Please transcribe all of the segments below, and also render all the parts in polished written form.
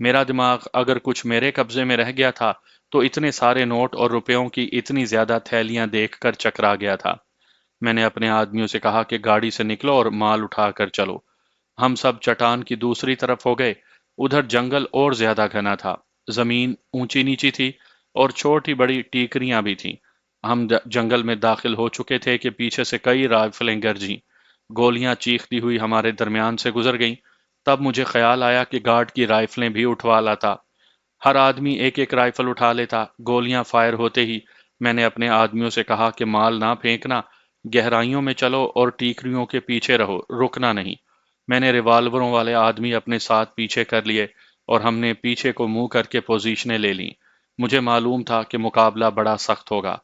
میرا دماغ اگر کچھ میرے قبضے میں رہ گیا تھا تو اتنے سارے نوٹ اور روپیوں کی اتنی زیادہ تھیلیاں دیکھ کر چکرا گیا تھا۔ میں نے اپنے آدمیوں سے کہا کہ گاڑی سے نکلو اور مال اٹھا کر چلو۔ ہم سب چٹان کی دوسری طرف ہو گئے۔ ادھر جنگل اور زیادہ گھنا تھا، زمین اونچی نیچی تھی اور چھوٹی بڑی ٹیکریاں بھی تھیں۔ ہم جنگل میں داخل ہو چکے تھے کہ پیچھے سے کئی رائفلیں گرجیں، گولیاں چیختی ہوئی ہمارے درمیان سے گزر گئیں۔ تب مجھے خیال آیا کہ گارڈ کی رائفلیں بھی اٹھوا لاتا۔ ہر آدمی ایک ایک رائفل اٹھا لیتا۔ گولیاں فائر ہوتے ہی میں نے اپنے آدمیوں سے کہا کہ مال نہ پھینکنا، گہرائیوں میں چلو اور ٹیکریوں کے پیچھے رہو، رکنا نہیں۔ میں نے ریوالوروں والے آدمی اپنے ساتھ پیچھے کر لیے اور ہم نے پیچھے کو منہ کر کے پوزیشنیں لے لیں۔ مجھے معلوم تھا کہ مقابلہ بڑا سخت ہوگا۔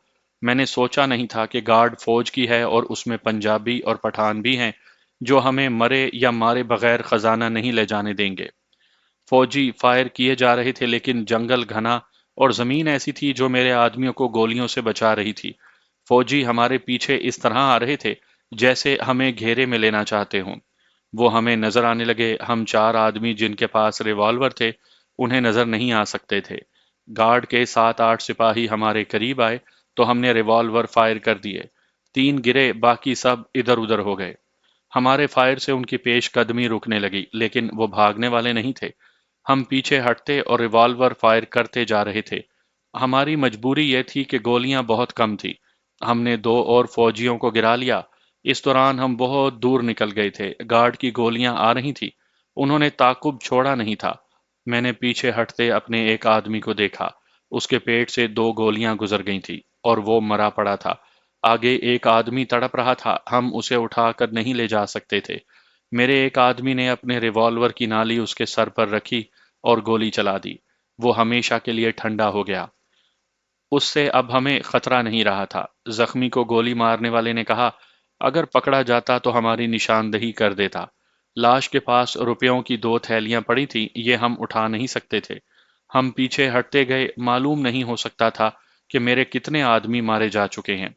میں نے سوچا نہیں تھا کہ گارڈ فوج کی ہے اور اس میں پنجابی اور پٹھان بھی ہیں جو ہمیں مرے یا مارے بغیر خزانہ نہیں لے جانے دیں گے۔ فوجی فائر کیے جا رہے تھے لیکن جنگل گھنا اور زمین ایسی تھی جو میرے آدمیوں کو گولیوں سے بچا رہی تھی۔ فوجی ہمارے پیچھے اس طرح آ رہے تھے جیسے ہمیں گھیرے میں لینا چاہتے ہوں۔ وہ ہمیں نظر آنے لگے۔ ہم چار آدمی جن کے پاس ریوالور تھے انہیں نظر نہیں آ سکتے تھے۔ گارڈ کے 7-8 سپاہی ہمارے قریب آئے تو ہم نے ریوالور فائر کر دیے۔ 3 گرے، باقی سب ادھر ادھر ہو گئے۔ ہمارے فائر سے ان کی پیش قدمی رکنے لگی لیکن وہ بھاگنے والے نہیں تھے۔ ہم پیچھے ہٹتے اور ریوالور فائر کرتے جا رہے تھے۔ ہماری مجبوری یہ تھی کہ گولیاں بہت کم تھی۔ ہم نے 2 اور فوجیوں کو گرا لیا۔ اس دوران ہم بہت دور نکل گئے تھے۔ گارڈ کی گولیاں آ رہی تھی، انہوں نے تعاقب چھوڑا نہیں تھا۔ میں نے پیچھے ہٹتے اپنے ایک آدمی کو دیکھا، اس کے پیٹ سے 2 گولیاں گزر گئی تھی اور وہ مرا پڑا تھا۔ آگے ایک آدمی تڑپ رہا تھا، ہم اسے اٹھا کر نہیں لے جا سکتے تھے۔ میرے ایک آدمی نے اپنے ریوالور کی نالی اس کے سر پر رکھی اور گولی چلا دی۔ وہ ہمیشہ کے لیے ٹھنڈا ہو گیا۔ اس سے اب ہمیں خطرہ نہیں رہا تھا۔ زخمی کو گولی مارنے والے نے کہا اگر پکڑا جاتا تو ہماری نشاندہی کر دیتا۔ لاش کے پاس روپیوں کی 2 تھیلیاں پڑی تھی، یہ ہم اٹھا نہیں سکتے تھے۔ ہم پیچھے ہٹتے گئے، معلوم نہیں ہو سکتا تھا کہ میرے کتنے آدمی مارے جا چکے ہیں۔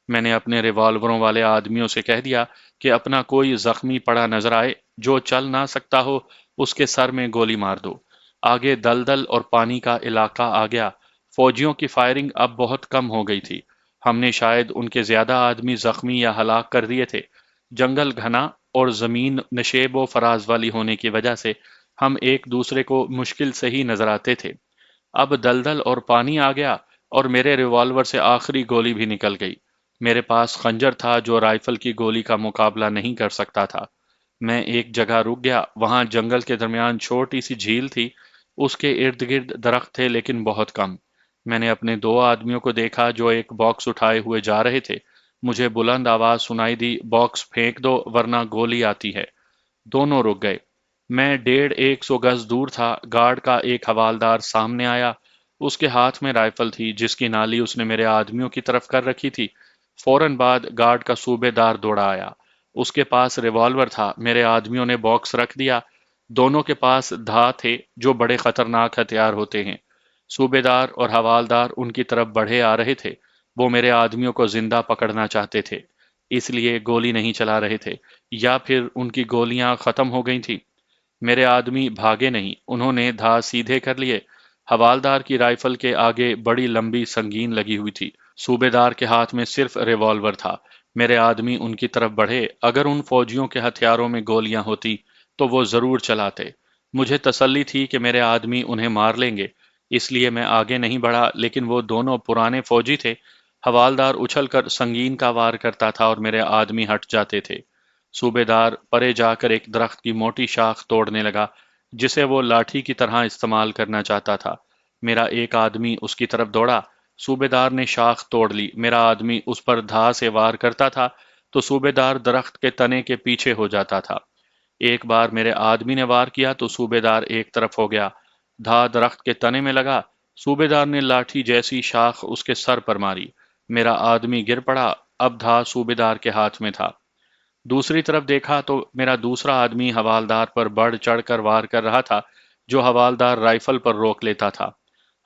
میں نے اپنے ریوالوروں والے آدمیوں سے کہہ دیا کہ اپنا کوئی زخمی پڑا نظر آئے جو چل نہ سکتا ہو اس کے سر میں گولی مار دو۔ آگے دلدل اور پانی کا علاقہ آ گیا۔ فوجیوں کی فائرنگ اب بہت کم ہو گئی تھی۔ ہم نے شاید ان کے زیادہ آدمی زخمی یا ہلاک کر دیے تھے۔ جنگل گھنا اور زمین نشیب و فراز والی ہونے کی وجہ سے ہم ایک دوسرے کو مشکل سے ہی نظر آتے تھے۔ اب دلدل اور پانی آ گیا اور میرے ریوالور سے آخری گولی بھی نکل گئی۔ میرے پاس خنجر تھا جو رائفل کی گولی کا مقابلہ نہیں کر سکتا تھا۔ میں ایک جگہ رک گیا، وہاں جنگل کے درمیان چھوٹی سی جھیل تھی، اس کے ارد گرد درخت تھے لیکن بہت کم۔ میں نے اپنے 2 آدمیوں کو دیکھا جو ایک باکس اٹھائے ہوئے جا رہے تھے۔ مجھے بلند آواز سنائی دی باکس پھینک دو ورنہ گولی آتی ہے۔ دونوں رک گئے۔ میں 150 گز دور تھا۔ گارڈ کا ایک حوالدار سامنے آیا، اس کے ہاتھ میں رائفل تھی جس کی نالی اس نے میرے آدمیوں کی طرف کر رکھی تھی۔ فوراً بعد گارڈ کا صوبے دار دوڑا آیا، اس کے پاس ریوالور تھا۔ میرے آدمیوں نے باکس رکھ دیا۔ دونوں کے پاس دھا تھے جو بڑے خطرناک ہتھیار ہوتے ہیں۔ صوبے دار اور حوالدار ان کی طرف بڑھے آ رہے تھے۔ وہ میرے آدمیوں کو زندہ پکڑنا چاہتے تھے، اس لیے گولی نہیں چلا رہے تھے، یا پھر ان کی گولیاں ختم ہو گئی تھیں۔ میرے آدمی بھاگے نہیں، انہوں نے دھا سیدھے کر لیے۔ حوالدار کی رائفل کے آگے بڑی لمبی سنگین لگی ہوئی تھی، صوبے دار کے ہاتھ میں صرف ریوالور تھا۔ میرے آدمی ان کی طرف بڑھے، اگر ان فوجیوں کے ہتھیاروں میں گولیاں ہوتی تو وہ ضرور چلاتے۔ مجھے تسلی تھی کہ میرے آدمی انہیں مار لیں گے، اس لیے میں آگے نہیں بڑھا، لیکن وہ دونوں پرانے فوجی تھے۔ حوالدار اچھل کر سنگین کا وار کرتا تھا اور میرے آدمی ہٹ جاتے تھے۔ صوبے دار پرے جا کر ایک درخت کی موٹی شاخ توڑنے لگا جسے وہ لاٹھی کی طرح استعمال کرنا چاہتا تھا۔ میرا ایک آدمی اس کی طرف دوڑا، صوبے دار نے شاخ توڑ لی۔ میرا آدمی اس پر دھا سے وار کرتا تھا تو صوبے دار درخت کے تنے کے پیچھے ہو جاتا تھا۔ ایک بار میرے آدمی نے وار کیا تو صوبے دار ایک طرف ہو گیا، دھا درخت کے تنے میں لگا۔ صوبے دار نے لاٹھی جیسی شاخ اس کے سر پر ماری، میرا آدمی گر پڑا۔ اب دھا صوبے دار کے ہاتھ میں تھا۔ دوسری طرف دیکھا تو میرا دوسرا آدمی حوالدار پر بڑھ چڑھ کر وار کر رہا تھا جو حوالدار رائفل پر روک لیتا تھا۔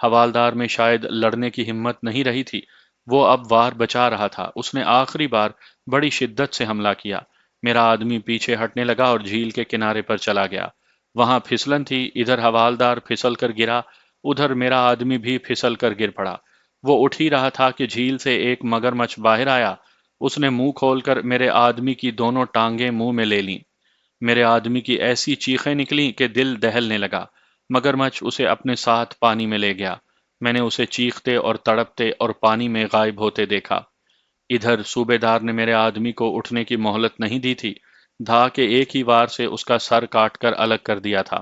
حوالدار میں شاید لڑنے کی ہمت نہیں رہی تھی، وہ اب وار بچا رہا تھا۔ اس نے آخری بار بڑی شدت سے حملہ کیا۔ میرا آدمی پیچھے ہٹنے لگا اور جھیل کے کنارے پر چلا گیا۔ وہاں پھسلن تھی، ادھر حوالدار پھسل کر گرا، ادھر میرا آدمی بھی پھسل کر گر پڑا۔ وہ اٹھ ہی رہا تھا کہ جھیل سے ایک مگرمچھ باہر آیا۔ اس نے منہ کھول کر میرے آدمی کی دونوں ٹانگیں منہ میں لے لیں۔ میرے آدمی کی ایسی چیخیں نکلیں کہ دل دہلنے لگا۔ مگرمچھ اسے اپنے ساتھ پانی میں لے گیا۔ میں نے اسے چیختے اور تڑپتے اور پانی میں غائب ہوتے دیکھا۔ ادھر صوبے دار نے میرے آدمی کو اٹھنے کی مہلت نہیں دی تھی، دھا کے ایک ہی وار سے اس کا سر کاٹ کر الگ کر دیا تھا۔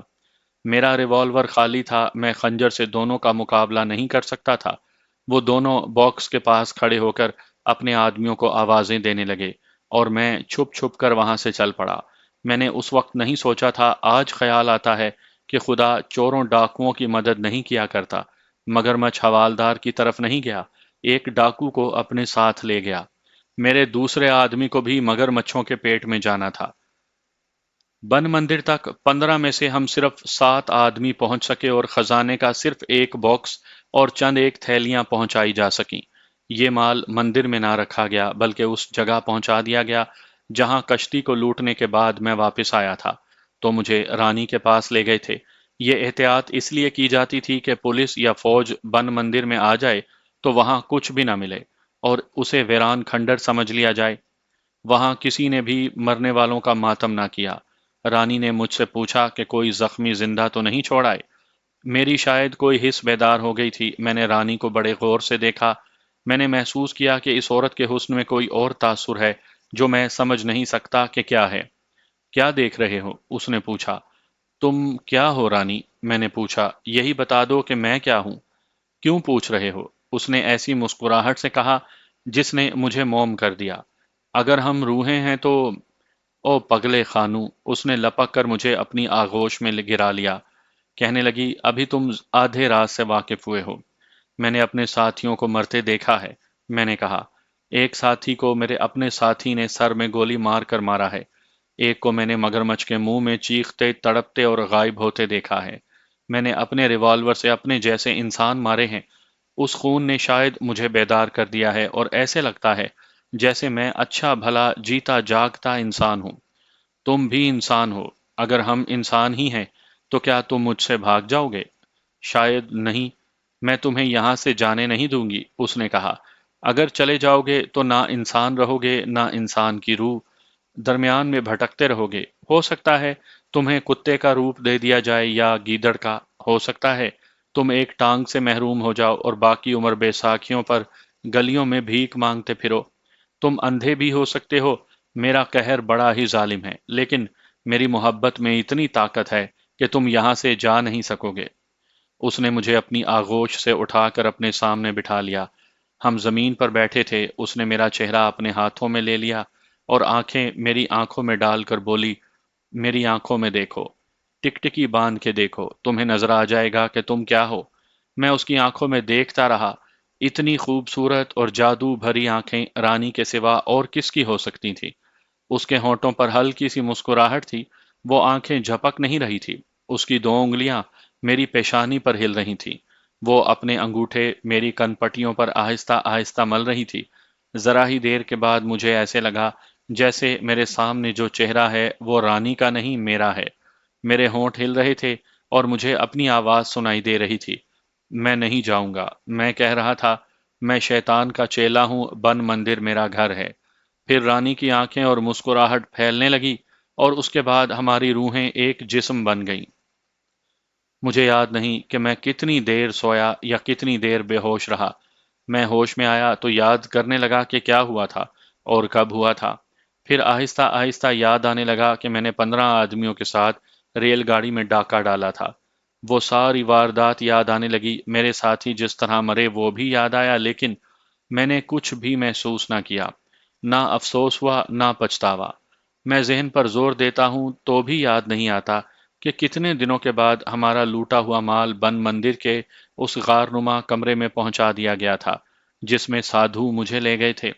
میرا ریوالور خالی تھا، میں خنجر سے دونوں کا مقابلہ نہیں کر سکتا تھا۔ وہ دونوں باکس کے پاس کھڑے ہو کر اپنے آدمیوں کو آوازیں دینے لگے اور میں چھپ چھپ کر وہاں سے چل پڑا۔ میں نے اس وقت نہیں سوچا تھا، آج خیال آتا ہے کہ خدا چوروں ڈاکوؤں کی مدد نہیں کیا کرتا۔ مگرمچھ حوالدار کی طرف نہیں گیا، ایک ڈاکو کو اپنے ساتھ لے گیا۔ میرے دوسرے آدمی کو بھی مگرمچھوں کے پیٹ میں جانا تھا۔ بن مندر تک 15 میں سے ہم صرف 7 آدمی پہنچ سکے اور خزانے کا صرف ایک باکس اور چند ایک تھیلیاں پہنچائی جا سکیں۔ یہ مال مندر میں نہ رکھا گیا بلکہ اس جگہ پہنچا دیا گیا جہاں کشتی کو لوٹنے کے بعد میں واپس آیا تھا، تو مجھے رانی کے پاس لے گئے تھے۔ یہ احتیاط اس لیے کی جاتی تھی کہ پولیس یا فوج بن مندر میں آ جائے تو وہاں کچھ بھی نہ ملے اور اسے ویران کھنڈر سمجھ لیا جائے۔ وہاں کسی نے بھی مرنے والوں کا ماتم نہ کیا۔ رانی نے مجھ سے پوچھا کہ کوئی زخمی زندہ تو نہیں چھوڑائے۔ میری شاید کوئی حس بیدار ہو گئی تھی۔ میں نے رانی کو بڑے غور سے دیکھا۔ میں نے محسوس کیا کہ اس عورت کے حسن میں کوئی اور تاثر ہے جو میں سمجھ نہیں سکتا کہ کیا ہے۔ کیا دیکھ رہے ہو؟ اس نے پوچھا۔ تم کیا ہو رانی؟ میں نے پوچھا۔ یہی بتا دو کہ میں کیا ہوں۔ کیوں پوچھ رہے ہو؟ اس نے ایسی مسکراہٹ سے کہا جس نے مجھے موم کر دیا۔ اگر ہم روحیں ہیں تو… او پگلے خانو! اس نے لپک کر مجھے اپنی آغوش میں گرا لیا۔ کہنے لگی، ابھی تم آدھے راز سے واقف ہوئے ہو۔ میں نے اپنے ساتھیوں کو مرتے دیکھا ہے۔ میں نے کہا، ایک ساتھی کو میرے اپنے ساتھی نے سر میں گولی مار کر مارا ہے۔ ایک کو میں نے مگرمچھ کے منہ میں چیختے، تڑپتے اور غائب ہوتے دیکھا ہے۔ میں نے اپنے ریوالور سے اپنے جیسے انسان مارے ہیں۔ اس خون نے شاید مجھے بیدار کر دیا ہے اور ایسے لگتا ہے جیسے میں اچھا بھلا جیتا جاگتا انسان ہوں۔ تم بھی انسان ہو۔ اگر ہم انسان ہی ہیں تو کیا تم مجھ سے بھاگ جاؤ گے؟ شاید نہیں۔ میں تمہیں یہاں سے جانے نہیں دوں گی، اس نے کہا۔ اگر چلے جاؤ گے تو نہ انسان رہو گے نہ انسان کی روح، درمیان میں بھٹکتے رہو گے۔ ہو سکتا ہے تمہیں کتے کا روپ دے دیا جائے یا گیدڑ کا۔ ہو سکتا ہے تم ایک ٹانگ سے محروم ہو جاؤ اور باقی عمر بیساکھیوں پر گلیوں میں بھیک مانگتے پھرو۔ تم اندھے بھی ہو سکتے ہو۔ میرا قہر بڑا ہی ظالم ہے، لیکن میری محبت میں اتنی طاقت ہے کہ تم یہاں سے جا نہیں سکو گے۔ اس نے مجھے اپنی آغوش سے اٹھا کر اپنے سامنے بٹھا لیا۔ ہم زمین پر بیٹھے تھے۔ اس نے میرا چہرہ اپنے ہاتھوں میں لے لیا اور آنکھیں میری آنکھوں میں ڈال کر بولی، میری آنکھوں میں دیکھو، ٹکٹکی باندھ کے دیکھو، تمہیں نظر آ جائے گا کہ تم کیا ہو۔ میں اس کی آنکھوں میں دیکھتا رہا۔ اتنی خوبصورت اور جادو بھری آنکھیں رانی کے سوا اور کس کی ہو سکتی تھی؟ اس کے ہونٹوں پر ہلکی سی مسکراہٹ تھی۔ وہ آنکھیں جھپک نہیں رہی تھی۔ اس کی 2 انگلیاں میری پیشانی پر ہل رہی تھیں۔ وہ اپنے انگوٹھے میری کن پٹیوں پر آہستہ آہستہ مل رہی تھی۔ ذرا ہی دیر کے بعد مجھے ایسے لگا جیسے میرے سامنے جو چہرہ ہے وہ رانی کا نہیں میرا ہے۔ میرے ہونٹ ہل رہے تھے اور مجھے اپنی آواز سنائی دے رہی تھی۔ میں نہیں جاؤں گا، میں کہہ رہا تھا، میں شیطان کا چیلا ہوں، بن مندر میرا گھر ہے۔ پھر رانی کی آنکھیں اور مسکراہٹ پھیلنے لگی اور اس کے بعد ہماری روحیں ایک جسم بن گئیں۔ مجھے یاد نہیں کہ میں کتنی دیر سویا یا کتنی دیر بے ہوش رہا۔ میں ہوش میں آیا تو یاد کرنے لگا کہ کیا ہوا تھا اور کب ہوا تھا۔ پھر آہستہ آہستہ یاد آنے لگا کہ میں نے 15 آدمیوں کے ساتھ ریل گاڑی میں ڈاکہ ڈالا تھا۔ وہ ساری واردات یاد آنے لگی۔ میرے ساتھی جس طرح مرے وہ بھی یاد آیا، لیکن میں نے کچھ بھی محسوس نہ کیا، نہ افسوس ہوا نہ پچھتاوا۔ میں ذہن پر زور دیتا ہوں تو بھی یاد نہیں آتا کہ کتنے دنوں کے بعد ہمارا لوٹا ہوا مال بن مندر کے اس غار نما کمرے میں پہنچا دیا گیا تھا جس میں سادھو مجھے لے گئے تھے۔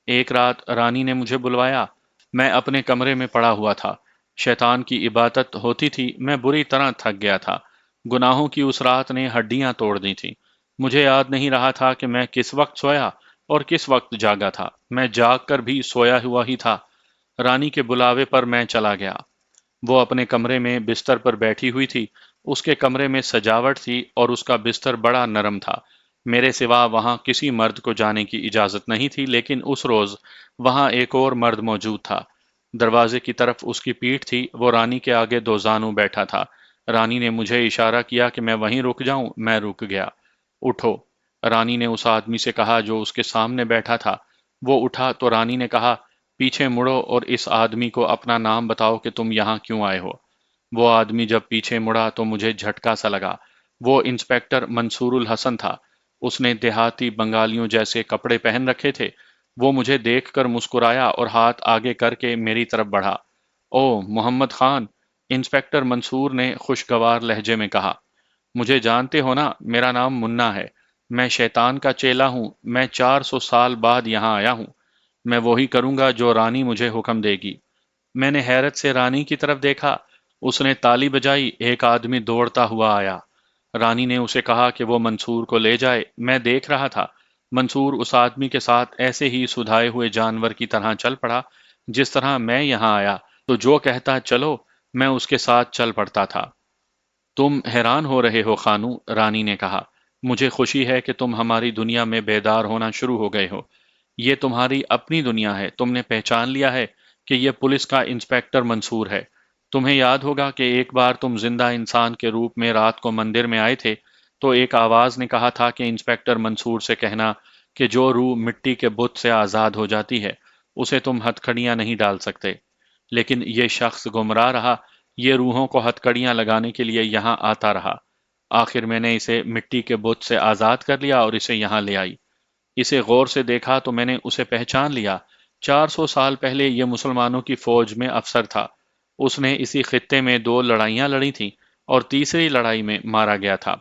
ایک رات رانی نے مجھے بلوایا۔ میں اپنے کمرے میں پڑا ہوا تھا۔ شیطان کی عبادت ہوتی تھی۔ میں بری طرح تھک گیا تھا۔ گناہوں کی اس رات نے ہڈیاں توڑ دی تھیں۔ مجھے یاد نہیں رہا تھا کہ میں کس وقت سویا اور کس وقت جاگا تھا۔ میں جاگ کر بھی سویا ہوا ہی تھا۔ رانی کے بلاوے پر میں چلا گیا۔ وہ اپنے کمرے میں بستر پر بیٹھی ہوئی تھی۔ اس کے کمرے میں سجاوٹ تھی اور اس کا بستر بڑا نرم تھا۔ میرے سوا وہاں کسی مرد کو جانے کی اجازت نہیں تھی، لیکن اس روز وہاں ایک اور مرد موجود تھا۔ دروازے کی طرف اس کی پیٹھ تھی، وہ رانی کے آگے دو زانوں بیٹھا تھا۔ رانی نے مجھے اشارہ کیا کہ میں وہیں رک جاؤں، میں رک گیا۔ اٹھو، رانی نے اس آدمی سے کہا جو اس کے سامنے بیٹھا تھا۔ وہ اٹھا تو رانی نے کہا، پیچھے مڑو اور اس آدمی کو اپنا نام بتاؤ کہ تم یہاں کیوں آئے ہو۔ وہ آدمی جب پیچھے مڑا تو مجھے جھٹکا سا لگا۔ وہ انسپیکٹر منصور الحسن تھا۔ اس نے دیہاتی بنگالیوں جیسے کپڑے پہن رکھے تھے۔ وہ مجھے دیکھ کر مسکرایا اور ہاتھ آگے کر کے میری طرف بڑھا۔ او محمد خان، انسپیکٹر منصور نے خوشگوار لہجے میں کہا۔ مجھے جانتے ہو نا، میرا نام منا ہے۔ میں شیطان کا چیلا ہوں۔ میں 400 سال بعد یہاں آیا ہوں۔ میں وہی کروں گا جو رانی مجھے حکم دے گی۔ میں نے حیرت سے رانی کی طرف دیکھا۔ اس نے تالی بجائی، ایک آدمی دوڑتا ہوا آیا۔ رانی نے اسے کہا کہ وہ منصور کو لے جائے۔ میں دیکھ رہا تھا۔ منصور اس آدمی کے ساتھ ایسے ہی سدھائے ہوئے جانور کی طرح چل پڑا جس طرح میں یہاں آیا تو جو کہتا چلو میں اس کے ساتھ چل پڑتا تھا۔ تم حیران ہو رہے ہو خانو، رانی نے کہا۔ مجھے خوشی ہے کہ تم ہماری دنیا میں بیدار ہونا شروع ہو گئے ہو۔ یہ تمہاری اپنی دنیا ہے۔ تم نے پہچان لیا ہے کہ یہ پولیس کا انسپیکٹر منصور ہے۔ تمہیں یاد ہوگا کہ ایک بار تم زندہ انسان کے روپ میں رات کو مندر میں آئے تھے تو ایک آواز نے کہا تھا کہ انسپیکٹر منصور سے کہنا کہ جو روح مٹی کے بت سے آزاد ہو جاتی ہے اسے تم ہتھکڑیاں نہیں ڈال سکتے۔ لیکن یہ شخص گمراہ رہا، یہ روحوں کو ہتھکڑیاں لگانے کے لیے یہاں آتا رہا۔ آخر میں نے اسے مٹی کے بت سے آزاد کر لیا اور اسے یہاں لے آئی۔ اسے غور سے دیکھا تو میں نے اسے پہچان لیا۔ 400 سال پہلے یہ مسلمانوں کی فوج میں افسر تھا۔ اس نے اسی خطے میں 2 لڑائیاں لڑی تھیں اور تیسری لڑائی میں مارا گیا تھا۔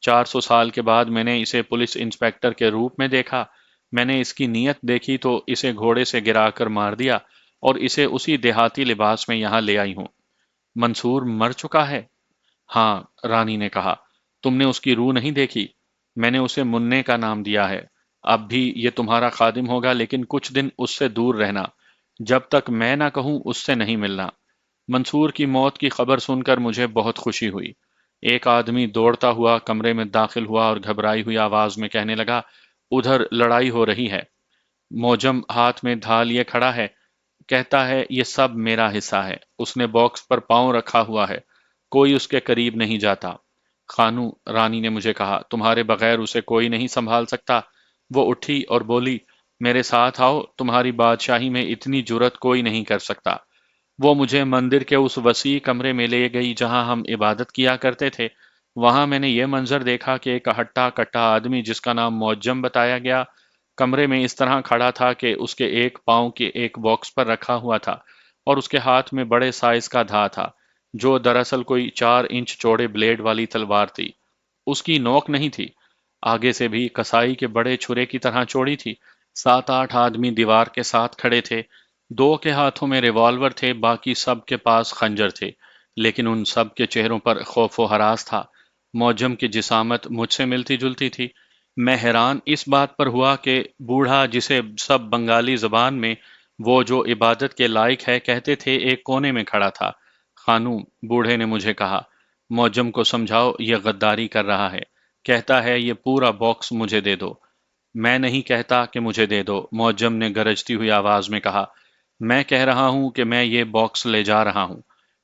400 سال کے بعد میں نے اسے پولیس انسپیکٹر کے روپ میں دیکھا۔ میں نے اس کی نیت دیکھی تو اسے گھوڑے سے گرا کر مار دیا اور اسے اسی دیہاتی لباس میں یہاں لے آئی ہوں۔ منصور مر چکا ہے؟ ہاں، رانی نے کہا۔ تم نے اس کی روح نہیں دیکھی؟ میں نے اسے مننے کا نام دیا ہے۔ اب بھی یہ تمہارا خادم ہوگا، لیکن کچھ دن اس سے دور رہنا۔ جب تک میں نہ کہوں اس سے نہیں ملنا۔ منصور کی موت کی خبر سن کر مجھے بہت خوشی ہوئی۔ ایک آدمی دوڑتا ہوا کمرے میں داخل ہوا اور گھبرائی ہوئی آواز میں کہنے لگا، ادھر لڑائی ہو رہی ہے۔ موجم ہاتھ میں دھا لیے کھڑا ہے، کہتا ہے یہ سب میرا حصہ ہے۔ اس نے باکس پر پاؤں رکھا ہوا ہے، کوئی اس کے قریب نہیں جاتا۔ خانو، رانی نے مجھے کہا، تمہارے بغیر اسے کوئی نہیں سنبھال سکتا۔ وہ اٹھی اور بولی، میرے ساتھ آؤ، تمہاری بادشاہی میں اتنی جرت کوئی نہیں کر سکتا۔ وہ مجھے مندر کے اس وسیع کمرے میں لے گئی جہاں ہم عبادت کیا کرتے تھے۔ وہاں میں نے یہ منظر دیکھا کہ ایک ہٹا کٹا آدمی جس کا نام معجم بتایا گیا، کمرے میں اس طرح کھڑا تھا کہ اس کے ایک پاؤں کے ایک باکس پر رکھا ہوا تھا اور اس کے ہاتھ میں بڑے سائز کا دھا تھا جو دراصل کوئی 4 انچ چوڑے بلیڈ والی تلوار تھی۔ اس کی نوک نہیں تھی، آگے سے بھی کسائی کے بڑے چھرے کی طرح چوڑی تھی۔ 7 8 آدمی دیوار کے ساتھ کھڑے تھے۔ 2 کے ہاتھوں میں ریوالور تھے، باقی سب کے پاس خنجر تھے، لیکن ان سب کے چہروں پر خوف و ہراس تھا۔ معجم کی جسامت مجھ سے ملتی جلتی تھی۔ میں حیران اس بات پر ہوا کہ بوڑھا جسے سب بنگالی زبان میں وہ جو عبادت کے لائق ہے کہتے تھے، ایک کونے میں کھڑا تھا۔ خانوم، بوڑھے نے مجھے کہا، معجم کو سمجھاؤ یہ غداری کر رہا ہے، کہتا ہے یہ پورا باکس مجھے دے دو۔ میں نہیں کہتا کہ مجھے دے دو، معجم نے گرجتی ہوئی آواز میں کہا۔ میں کہہ رہا ہوں کہ میں یہ باکس لے جا رہا ہوں۔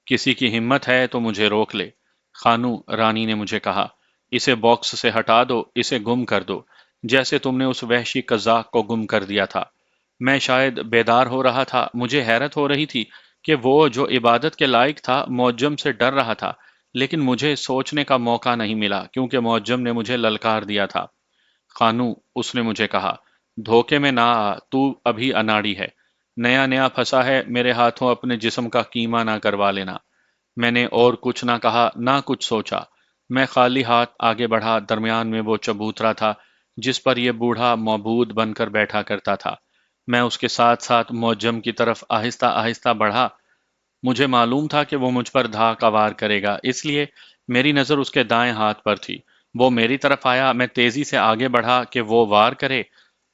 کسی کی ہمت ہے تو مجھے روک لے۔ خانو، رانی نے مجھے کہا، اسے باکس سے ہٹا دو، اسے گم کر دو، جیسے تم نے اس وحشی قزاق کو گم کر دیا تھا۔ میں شاید بیدار ہو رہا تھا، مجھے حیرت ہو رہی تھی کہ وہ جو عبادت کے لائق تھا معجم سے ڈر رہا تھا، لیکن مجھے سوچنے کا موقع نہیں ملا کیونکہ معجم نے مجھے للکار دیا تھا۔ خانو، اس نے مجھے کہا، دھوکے میں نہ آ، تو ابھی اناڑی ہے، نیا نیا پھنسا ہے، میرے ہاتھوں اپنے جسم کا کیما نہ کروا لینا۔ میں نے اور کچھ نہ کہا نہ کچھ سوچا۔ میں خالی ہاتھ آگے بڑھا، درمیان میں وہ چبوترا تھا جس پر یہ بوڑھا معبود بن کر بیٹھا کرتا تھا۔ میں اس کے ساتھ ساتھ معجم کی طرف آہستہ آہستہ بڑھا۔ مجھے معلوم تھا کہ وہ مجھ پر دھاکہ وار کرے گا، اس لیے میری نظر اس کے دائیں ہاتھ پر تھی۔ وہ میری طرف آیا، میں تیزی سے آگے بڑھا کہ وہ وار کرے۔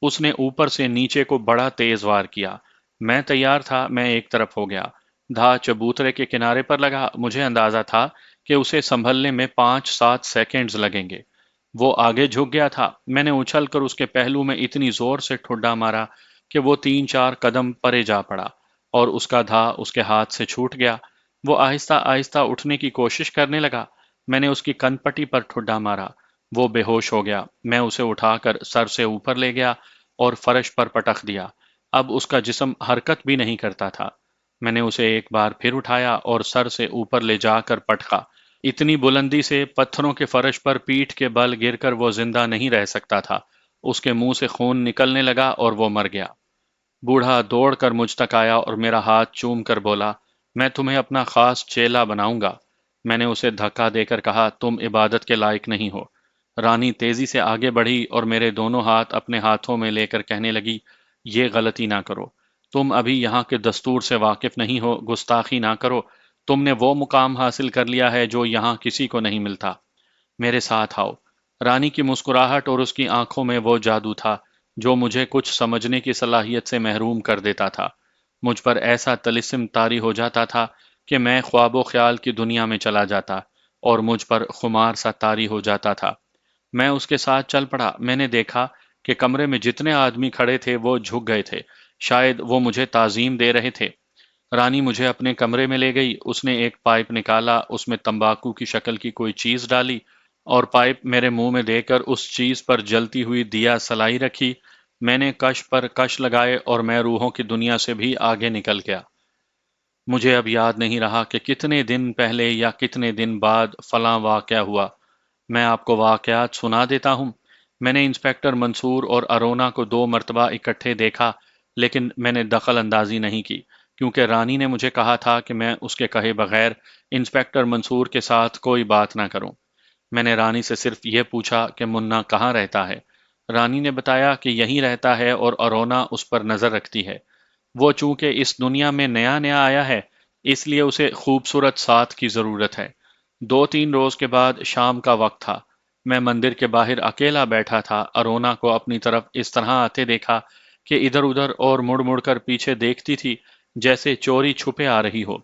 اس نے اوپر سے نیچے کو بڑا تیز وار کیا۔ میں تیار تھا، میں ایک طرف ہو گیا۔ دھا چبوترے کے کنارے پر لگا۔ مجھے اندازہ تھا کہ اسے سنبھلنے میں 5-7 سیکنڈز لگیں گے۔ وہ آگے جھک گیا تھا۔ میں نے اچھل کر اس کے پہلو میں اتنی زور سے ٹھڈا مارا کہ وہ 3-4 قدم پرے جا پڑا اور اس کا دھا اس کے ہاتھ سے چھوٹ گیا۔ وہ آہستہ آہستہ اٹھنے کی کوشش کرنے لگا۔ میں نے اس کی کن پٹی پر ٹھڈا مارا۔ وہ بے ہوش ہو گیا۔ میں اسے اٹھا کر سر سے اوپر لے گیا اور فرش پر پٹخ دیا۔ اب اس کا جسم حرکت بھی نہیں کرتا تھا۔ میں نے اسے ایک بار پھر اٹھایا اور سر سے اوپر لے جا کر پٹخا۔ اتنی بلندی سے پتھروں کے فرش پر پیٹھ کے بل گر کر وہ زندہ نہیں رہ سکتا تھا۔ اس کے منہ سے خون نکلنے لگا اور وہ مر گیا۔ بوڑھا دوڑ کر مجھ تک آیا اور میرا ہاتھ چوم کر بولا، میں تمہیں اپنا خاص چیلا بناؤں گا۔ میں نے اسے دھکا دے کر کہا، تم عبادت کے لائق نہیں ہو۔ رانی تیزی سے آگے بڑھی اور میرے دونوں ہاتھ اپنے ہاتھوں میں لے کر کہنے لگی، یہ غلطی نہ کرو۔ تم ابھی یہاں کے دستور سے واقف نہیں ہو، گستاخی نہ کرو۔ تم نے وہ مقام حاصل کر لیا ہے جو یہاں کسی کو نہیں ملتا۔ میرے ساتھ آؤ۔ رانی کی مسکراہٹ اور اس کی آنکھوں میں وہ جادو تھا جو مجھے کچھ سمجھنے کی صلاحیت سے محروم کر دیتا تھا۔ مجھ پر ایسا طلسم طاری ہو جاتا تھا کہ میں خواب و خیال کی دنیا میں چلا جاتا اور مجھ پر خمار سا طاری ہو جاتا تھا۔ میں اس کے ساتھ چل پڑا۔ میں نے دیکھا کہ کمرے میں جتنے آدمی کھڑے تھے وہ جھک گئے تھے، شاید وہ مجھے تعظیم دے رہے تھے۔ رانی مجھے اپنے کمرے میں لے گئی۔ اس نے ایک پائپ نکالا، اس میں تمباکو کی شکل کی کوئی چیز ڈالی اور پائپ میرے منہ میں دے کر اس چیز پر جلتی ہوئی دیا سلائی رکھی۔ میں نے کش پر کش لگائے اور میں روحوں کی دنیا سے بھی آگے نکل گیا۔ مجھے اب یاد نہیں رہا کہ کتنے دن پہلے یا کتنے دن بعد فلاں واقعہ ہوا۔ میں آپ کو واقعات سنا دیتا ہوں۔ میں نے انسپیکٹر منصور اور ارونا کو 2 مرتبہ اکٹھے دیکھا، لیکن میں نے دخل اندازی نہیں کی کیونکہ رانی نے مجھے کہا تھا کہ میں اس کے کہے بغیر انسپیکٹر منصور کے ساتھ کوئی بات نہ کروں۔ میں نے رانی سے صرف یہ پوچھا کہ منا کہاں رہتا ہے۔ رانی نے بتایا کہ یہیں رہتا ہے اور ارونا اس پر نظر رکھتی ہے۔ وہ چونکہ اس دنیا میں نیا نیا آیا ہے، اس لیے اسے خوبصورت ساتھ کی ضرورت ہے۔ 2-3 روز کے بعد شام کا وقت تھا۔ میں مندر کے باہر اکیلا بیٹھا تھا۔ ارونا کو اپنی طرف اس طرح آتے دیکھا کہ ادھر ادھر اور مڑ مڑ کر پیچھے دیکھتی تھی جیسے چوری چھپے آ رہی ہو۔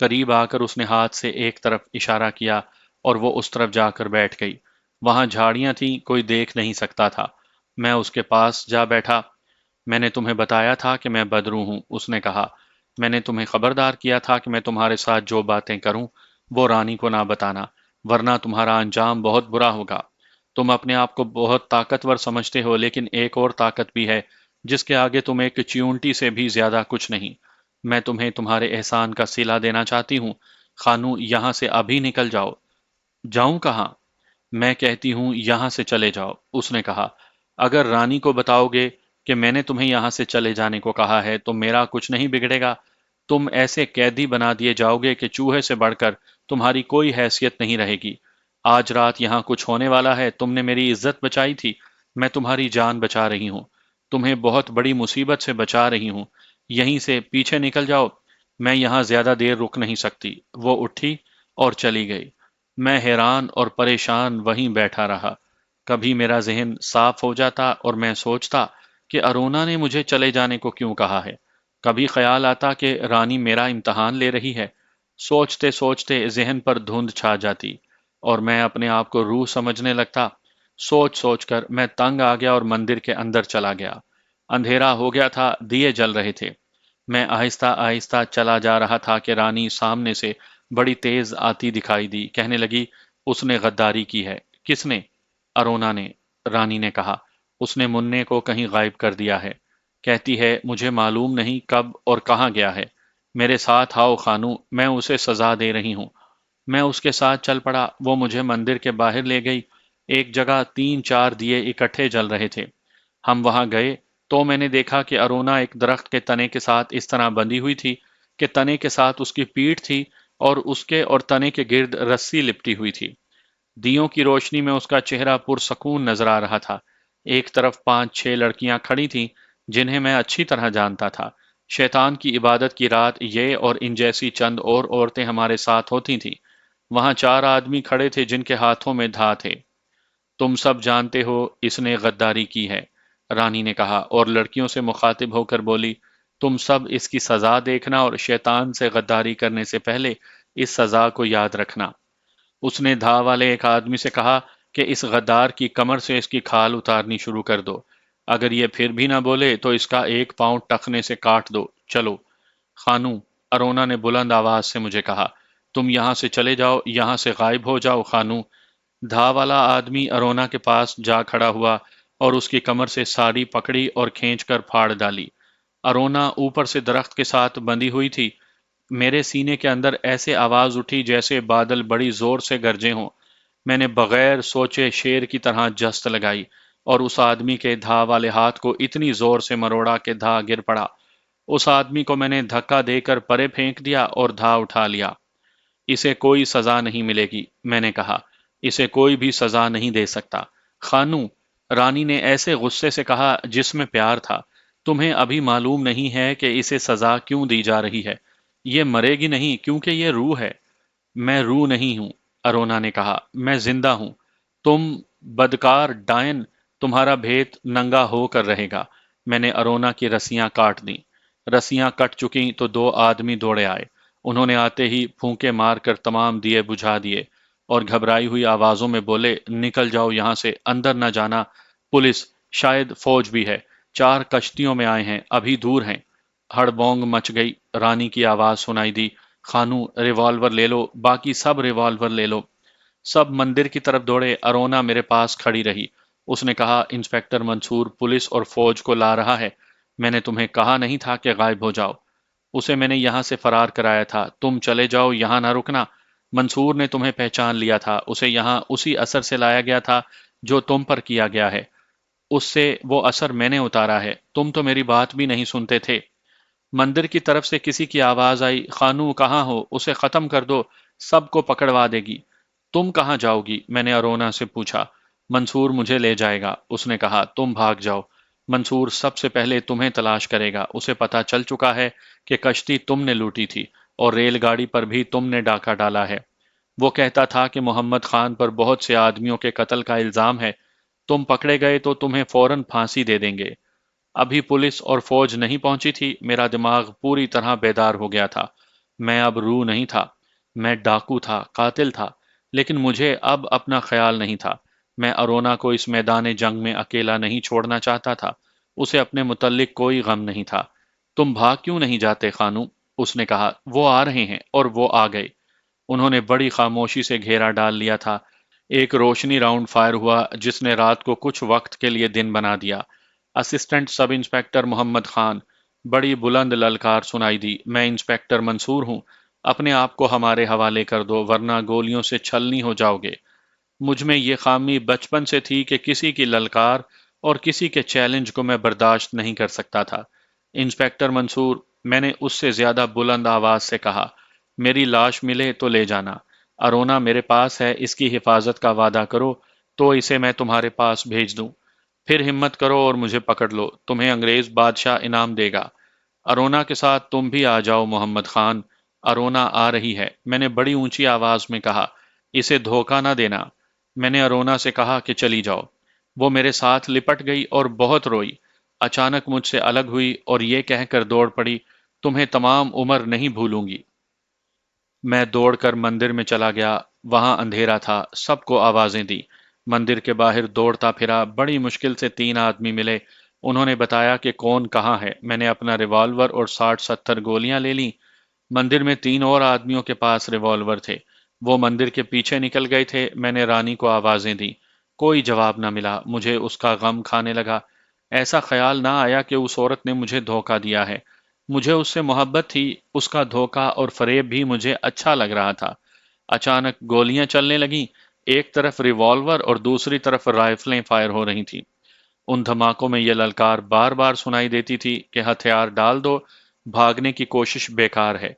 قریب آ کر اس نے ہاتھ سے ایک طرف اشارہ کیا اور وہ اس طرف جا کر بیٹھ گئی۔ وہاں جھاڑیاں تھیں، کوئی دیکھ نہیں سکتا تھا۔ میں اس کے پاس جا بیٹھا۔ میں نے تمہیں بتایا تھا کہ میں بدرو ہوں، اس نے کہا۔ میں نے تمہیں خبردار کیا تھا کہ میں تمہارے ساتھ جو باتیں کروں وہ رانی کو نہ بتانا، ورنہ تمہارا انجام بہت برا ہوگا۔ تم اپنے آپ کو بہت طاقتور سمجھتے ہو، لیکن ایک اور طاقت بھی ہے جس کے آگے تم ایک چیونٹی سے بھی زیادہ کچھ نہیں۔ میں تمہیں تمہارے احسان کا صلہ دینا چاہتی ہوں۔ خانو، یہاں سے ابھی نکل جاؤ۔ جاؤں کہاں؟ میں کہتی ہوں یہاں سے چلے جاؤ، اس نے کہا۔ اگر رانی کو بتاؤ گے کہ میں نے تمہیں یہاں سے چلے جانے کو کہا ہے تو میرا کچھ نہیں بگڑے گا۔ تم ایسے قیدی بنا دیے جاؤ گے کہ چوہے سے بڑھ کر تمہاری کوئی حیثیت نہیں رہے گی۔ آج رات یہاں کچھ ہونے والا ہے۔ تم نے میری عزت بچائی تھی، میں تمہاری جان بچا رہی ہوں، تمہیں بہت بڑی مصیبت سے بچا رہی ہوں۔ یہیں سے پیچھے نکل جاؤ، میں یہاں زیادہ دیر رک نہیں سکتی۔ وہ اٹھی اور چلی گئی۔ میں حیران اور پریشان وہیں بیٹھا رہا۔ کبھی میرا ذہن صاف ہو جاتا اور میں سوچتا کہ ارونا نے مجھے چلے جانے کو کیوں کہا ہے۔ کبھی خیال آتا کہ رانی میرا امتحان لے رہی ہے۔ سوچتے سوچتے ذہن پر دھند چھا جاتی اور میں اپنے آپ کو روح سمجھنے لگتا۔ سوچ سوچ کر میں تنگ آ گیا اور مندر کے اندر چلا گیا۔ اندھیرا ہو گیا تھا، دیے جل رہے تھے۔ میں آہستہ آہستہ چلا جا رہا تھا کہ رانی سامنے سے بڑی تیز آتی دکھائی دی۔ کہنے لگی، اس نے غداری کی ہے۔ کس نے؟ ارونا نے، رانی نے کہا۔ اس نے مننے کو کہیں غائب کر دیا ہے۔ کہتی ہے مجھے معلوم نہیں کب اور کہاں گیا ہے۔ میرے ساتھ آؤ خانو، میں اسے سزا دے رہی ہوں۔ میں اس کے ساتھ چل پڑا۔ وہ مجھے مندر کے باہر لے گئی۔ ایک جگہ 3-4 دیے اکٹھے جل رہے تھے۔ ہم وہاں گئے تو میں نے دیکھا کہ ارونا ایک درخت کے تنے کے ساتھ اس طرح بندھی ہوئی تھی کہ تنے کے ساتھ اس کی پیٹھ تھی اور اس کے اور تنے کے گرد رسی لپٹی ہوئی تھی۔ دیوں کی روشنی میں اس کا چہرہ پرسکون نظر آ رہا تھا۔ ایک طرف 5-6 لڑکیاں کھڑی تھیں جنہیں میں اچھی طرح جانتا تھا۔ شیطان کی عبادت کی رات یہ اور ان جیسی چند اور عورتیں ہمارے ساتھ ہوتی تھیں۔ وہاں 4 آدمی کھڑے تھے جن کے ہاتھوں میں دھا تھے۔ تم سب جانتے ہو اس نے غداری کی ہے، رانی نے کہا اور لڑکیوں سے مخاطب ہو کر بولی، تم سب اس کی سزا دیکھنا اور شیطان سے غداری کرنے سے پہلے اس سزا کو یاد رکھنا۔ اس نے دھا والے ایک آدمی سے کہا کہ اس غدار کی کمر سے اس کی کھال اتارنی شروع کر دو۔ اگر یہ پھر بھی نہ بولے تو اس کا ایک پاؤں ٹخنے سے کاٹ دو۔ چلو۔ خانوں، ارونا نے بلند آواز سے مجھے کہا، تم یہاں سے چلے جاؤ، یہاں سے غائب ہو جاؤ خانوں۔ دھا والا آدمی ارونا کے پاس جا کھڑا ہوا اور اس کی کمر سے ساڑی پکڑی اور کھینچ کر پھاڑ ڈالی۔ ارونا اوپر سے درخت کے ساتھ بندھی ہوئی تھی۔ میرے سینے کے اندر ایسے آواز اٹھی جیسے بادل بڑی زور سے گرجے ہوں۔ میں نے بغیر سوچے شیر کی طرح جست لگائی اور اس آدمی کے دھا والے ہاتھ کو اتنی زور سے مروڑا کہ دھا گر پڑا۔ اس آدمی کو میں نے دھکا دے کر پرے پھینک دیا اور دھا اٹھا لیا۔ اسے کوئی سزا نہیں ملے گی، میں نے کہا، اسے کوئی بھی سزا نہیں دے سکتا۔ خانوں، رانی نے ایسے غصے سے کہا جس میں پیار تھا، تمہیں ابھی معلوم نہیں ہے کہ اسے سزا کیوں دی جا رہی ہے۔ یہ مرے گی نہیں کیونکہ یہ روح ہے۔ میں روح نہیں ہوں، ارونا نے کہا، میں زندہ ہوں۔ تم بدکار ڈائن، تمہارا بھید ننگا ہو کر رہے گا۔ میں نے ارونا کی رسیاں کاٹ دیں۔ رسیاں کٹ چکیں تو دو آدمی دوڑے آئے۔ انہوں نے آتے ہی پھونکے مار کر تمام دیے بجھا دیے اور گھبرائی ہوئی آوازوں میں بولے، نکل جاؤ یہاں سے، اندر نہ جانا، پولیس، شاید فوج بھی ہے، 4 کشتیوں میں آئے ہیں، ابھی دور ہیں۔ ہڑبونگ مچ گئی۔ رانی کی آواز سنائی دی، خانوں ریوالور لے لو، باقی سب ریوالور لے لو۔ سب مندر کی طرف دوڑے۔ ارونا میرے پاس کھڑی رہی۔ اس نے کہا، انسپکٹر منصور پولیس اور فوج کو لا رہا ہے۔ میں نے تمہیں کہا نہیں تھا کہ غائب ہو جاؤ؟ اسے میں نے یہاں سے فرار کرایا تھا۔ تم چلے جاؤ، یہاں نہ رکنا۔ منصور نے تمہیں پہچان لیا تھا، اسے یہاں اسی اثر سے لایا گیا تھا جو تم پر کیا گیا ہے۔ اس سے وہ اثر میں نے اتارا ہے۔ تم تو میری بات بھی نہیں سنتے تھے۔ مندر کی طرف سے کسی کی آواز آئی، خانوں کہاں ہو؟ اسے ختم کر دو، سب کو پکڑوا دے گی۔ تم کہاں جاؤ گی؟ میں نے ارونا سے پوچھا۔ منصور مجھے لے جائے گا، اس نے کہا، تم بھاگ جاؤ۔ منصور سب سے پہلے تمہیں تلاش کرے گا، اسے پتا چل چکا ہے کہ کشتی تم نے لوٹی تھی اور ریل گاڑی پر بھی تم نے ڈاکہ ڈالا ہے۔ وہ کہتا تھا کہ محمد خان پر بہت سے آدمیوں کے قتل کا الزام ہے، تم پکڑے گئے تو تمہیں فوراً پھانسی دے دیں گے۔ ابھی پولیس اور فوج نہیں پہنچی تھی، میرا دماغ پوری طرح بیدار ہو گیا تھا۔ میں اب روح نہیں تھا، میں ڈاکو تھا، قاتل تھا، لیکن مجھے اب اپنا خیال نہیں تھا۔ میں ارونا کو اس میدان جنگ میں اکیلا نہیں چھوڑنا چاہتا تھا، اسے اپنے متعلق کوئی غم نہیں تھا۔ تم بھاگ کیوں نہیں جاتے خانوں؟ اس نے کہا، وہ آ رہے ہیں، اور وہ آ گئے۔ انہوں نے بڑی خاموشی سے گھیرا ڈال لیا تھا۔ ایک روشنی راؤنڈ فائر ہوا جس نے رات کو کچھ وقت کے لیے دن بنا دیا۔ اسسٹنٹ سب انسپکٹر محمد خان، بڑی بلند للکار سنائی دی، میں انسپکٹر منصور ہوں، اپنے آپ کو ہمارے حوالے کر دو ورنہ گولیوں سے چھلنی ہو جاؤ گے۔ مجھ میں یہ خامی بچپن سے تھی کہ کسی کی للکار اور کسی کے چیلنج کو میں برداشت نہیں کر سکتا تھا۔ انسپکٹر منصور، میں نے اس سے زیادہ بلند آواز سے کہا، میری لاش ملے تو لے جانا۔ ارونا میرے پاس ہے، اس کی حفاظت کا وعدہ کرو تو اسے میں تمہارے پاس بھیج دوں۔ پھر ہمت کرو اور مجھے پکڑ لو، تمہیں انگریز بادشاہ انعام دے گا۔ ارونا کے ساتھ تم بھی آ جاؤ محمد خان، ارونا آ رہی ہے، میں نے بڑی اونچی آواز میں کہا، اسے دھوکہ نہ دینا۔ میں نے ارونا سے کہا کہ چلی جاؤ۔ وہ میرے ساتھ لپٹ گئی اور بہت روئی۔ اچانک مجھ سے الگ ہوئی اور یہ کہہ کر دوڑ پڑی، تمہیں تمام عمر نہیں بھولوں گی۔ میں دوڑ کر مندر میں چلا گیا، وہاں اندھیرا تھا، سب کو آوازیں دی۔ مندر کے باہر دوڑتا پھرا، بڑی مشکل سے 3 آدمی ملے، انہوں نے بتایا کہ کون کہاں ہے۔ میں نے اپنا ریوالور اور 60-70 گولیاں لے لیں۔ مندر میں 3 اور آدمیوں کے پاس ریوالور تھے، وہ مندر کے پیچھے نکل گئے تھے۔ میں نے رانی کو آوازیں دیں، کوئی جواب نہ ملا، مجھے اس کا غم کھانے لگا۔ ایسا خیال نہ آیا کہ اس عورت نے مجھے دھوکہ دیا ہے، مجھے اس سے محبت تھی، اس کا دھوکہ اور فریب بھی مجھے اچھا لگ رہا تھا۔ اچانک گولیاں چلنے لگیں، ایک طرف ریوالور اور دوسری طرف رائفلیں فائر ہو رہی تھیں۔ ان دھماکوں میں یہ للکار بار بار سنائی دیتی تھی کہ ہتھیار ڈال دو، بھاگنے کی کوشش بیکار ہے،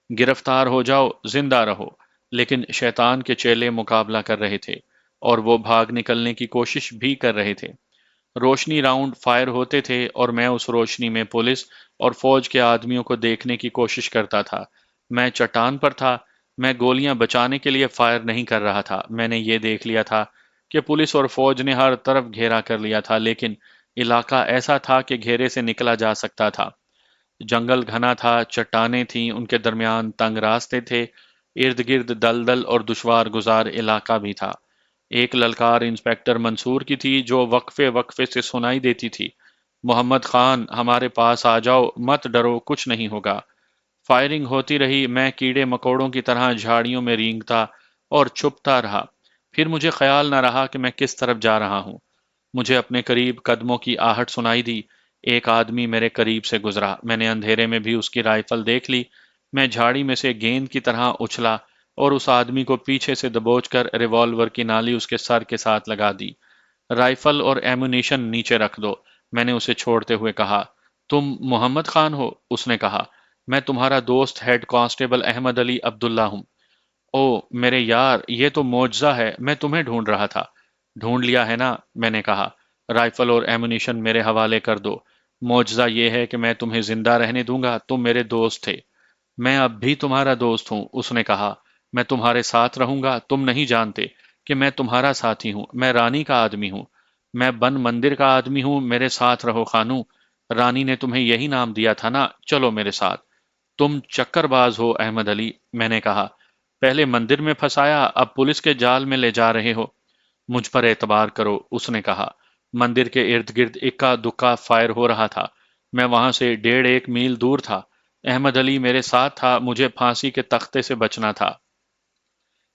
گرفتار ہو جاؤ، زندہ رہو۔ لیکن شیطان کے چیلے مقابلہ کر رہے تھے اور وہ بھاگ نکلنے کی کوشش بھی کر رہے تھے۔ روشنی راؤنڈ فائر ہوتے تھے اور میں اس روشنی میں پولیس اور فوج کے آدمیوں کو دیکھنے کی کوشش کرتا تھا۔ میں چٹان پر تھا، میں گولیاں بچانے کے لیے فائر نہیں کر رہا تھا۔ میں نے یہ دیکھ لیا تھا کہ پولیس اور فوج نے ہر طرف گھیرا کر لیا تھا، لیکن علاقہ ایسا تھا کہ گھیرے سے نکلا جا سکتا تھا۔ جنگل گھنا تھا، چٹانیں تھیں، ان کے درمیان تنگ راستے تھے، ارد گرد دلدل اور دشوار گزار علاقہ بھی تھا۔ ایک للکار انسپکٹر منصور کی تھی جو وقفے وقفے سے سنائی دیتی تھی: محمد خان، ہمارے پاس آ جاؤ، مت ڈرو، کچھ نہیں ہوگا۔ فائرنگ ہوتی رہی، میں کیڑے مکوڑوں کی طرح جھاڑیوں میں رینگتا اور چھپتا رہا۔ پھر مجھے خیال نہ رہا کہ میں کس طرف جا رہا ہوں۔ مجھے اپنے قریب قدموں کی آہٹ سنائی دی۔ ایک آدمی میرے قریب سے گزرا، میں نے اندھیرے میں بھی اس کی رائفل دیکھ لی۔ میں جھاڑی میں سے گیند کی طرح اچھلا اور اس آدمی کو پیچھے سے دبوچ کر ریوالور کی نالی اس کے سر کے ساتھ لگا دی۔ رائفل اور ایمونیشن نیچے رکھ دو، میں نے اسے چھوڑتے ہوئے کہا۔ تم محمد خان ہو؟ اس نے کہا۔ میں تمہارا دوست ہیڈ کانسٹیبل احمد علی عبداللہ ہوں۔ او میرے یار، یہ تو معجزہ ہے، میں تمہیں ڈھونڈ رہا تھا۔ ڈھونڈ لیا ہے نا، میں نے کہا۔ رائفل اور ایمونیشن میرے حوالے کر دو۔ معجزہ یہ ہے کہ میں تمہیں زندہ رہنے دوں گا، تم میرے دوست تھے۔ میں اب بھی تمہارا دوست ہوں، اس نے کہا۔ میں تمہارے ساتھ رہوں گا، تم نہیں جانتے کہ میں تمہارا ساتھی ہوں، میں رانی کا آدمی ہوں، میں بن مندر کا آدمی ہوں، میرے ساتھ رہو خانو۔ رانی نے تمہیں یہی نام دیا تھا نا، چلو میرے ساتھ۔ تم چکر باز ہو احمد علی، میں نے کہا۔ پہلے مندر میں پھنسایا، اب پولیس کے جال میں لے جا رہے ہو۔ مجھ پر اعتبار کرو، اس نے کہا۔ مندر کے ارد گرد اکا دکا فائر ہو رہا تھا، میں وہاں سے 1.5 میل دور تھا۔ احمد علی میرے ساتھ تھا، مجھے پھانسی کے تختے سے بچنا تھا۔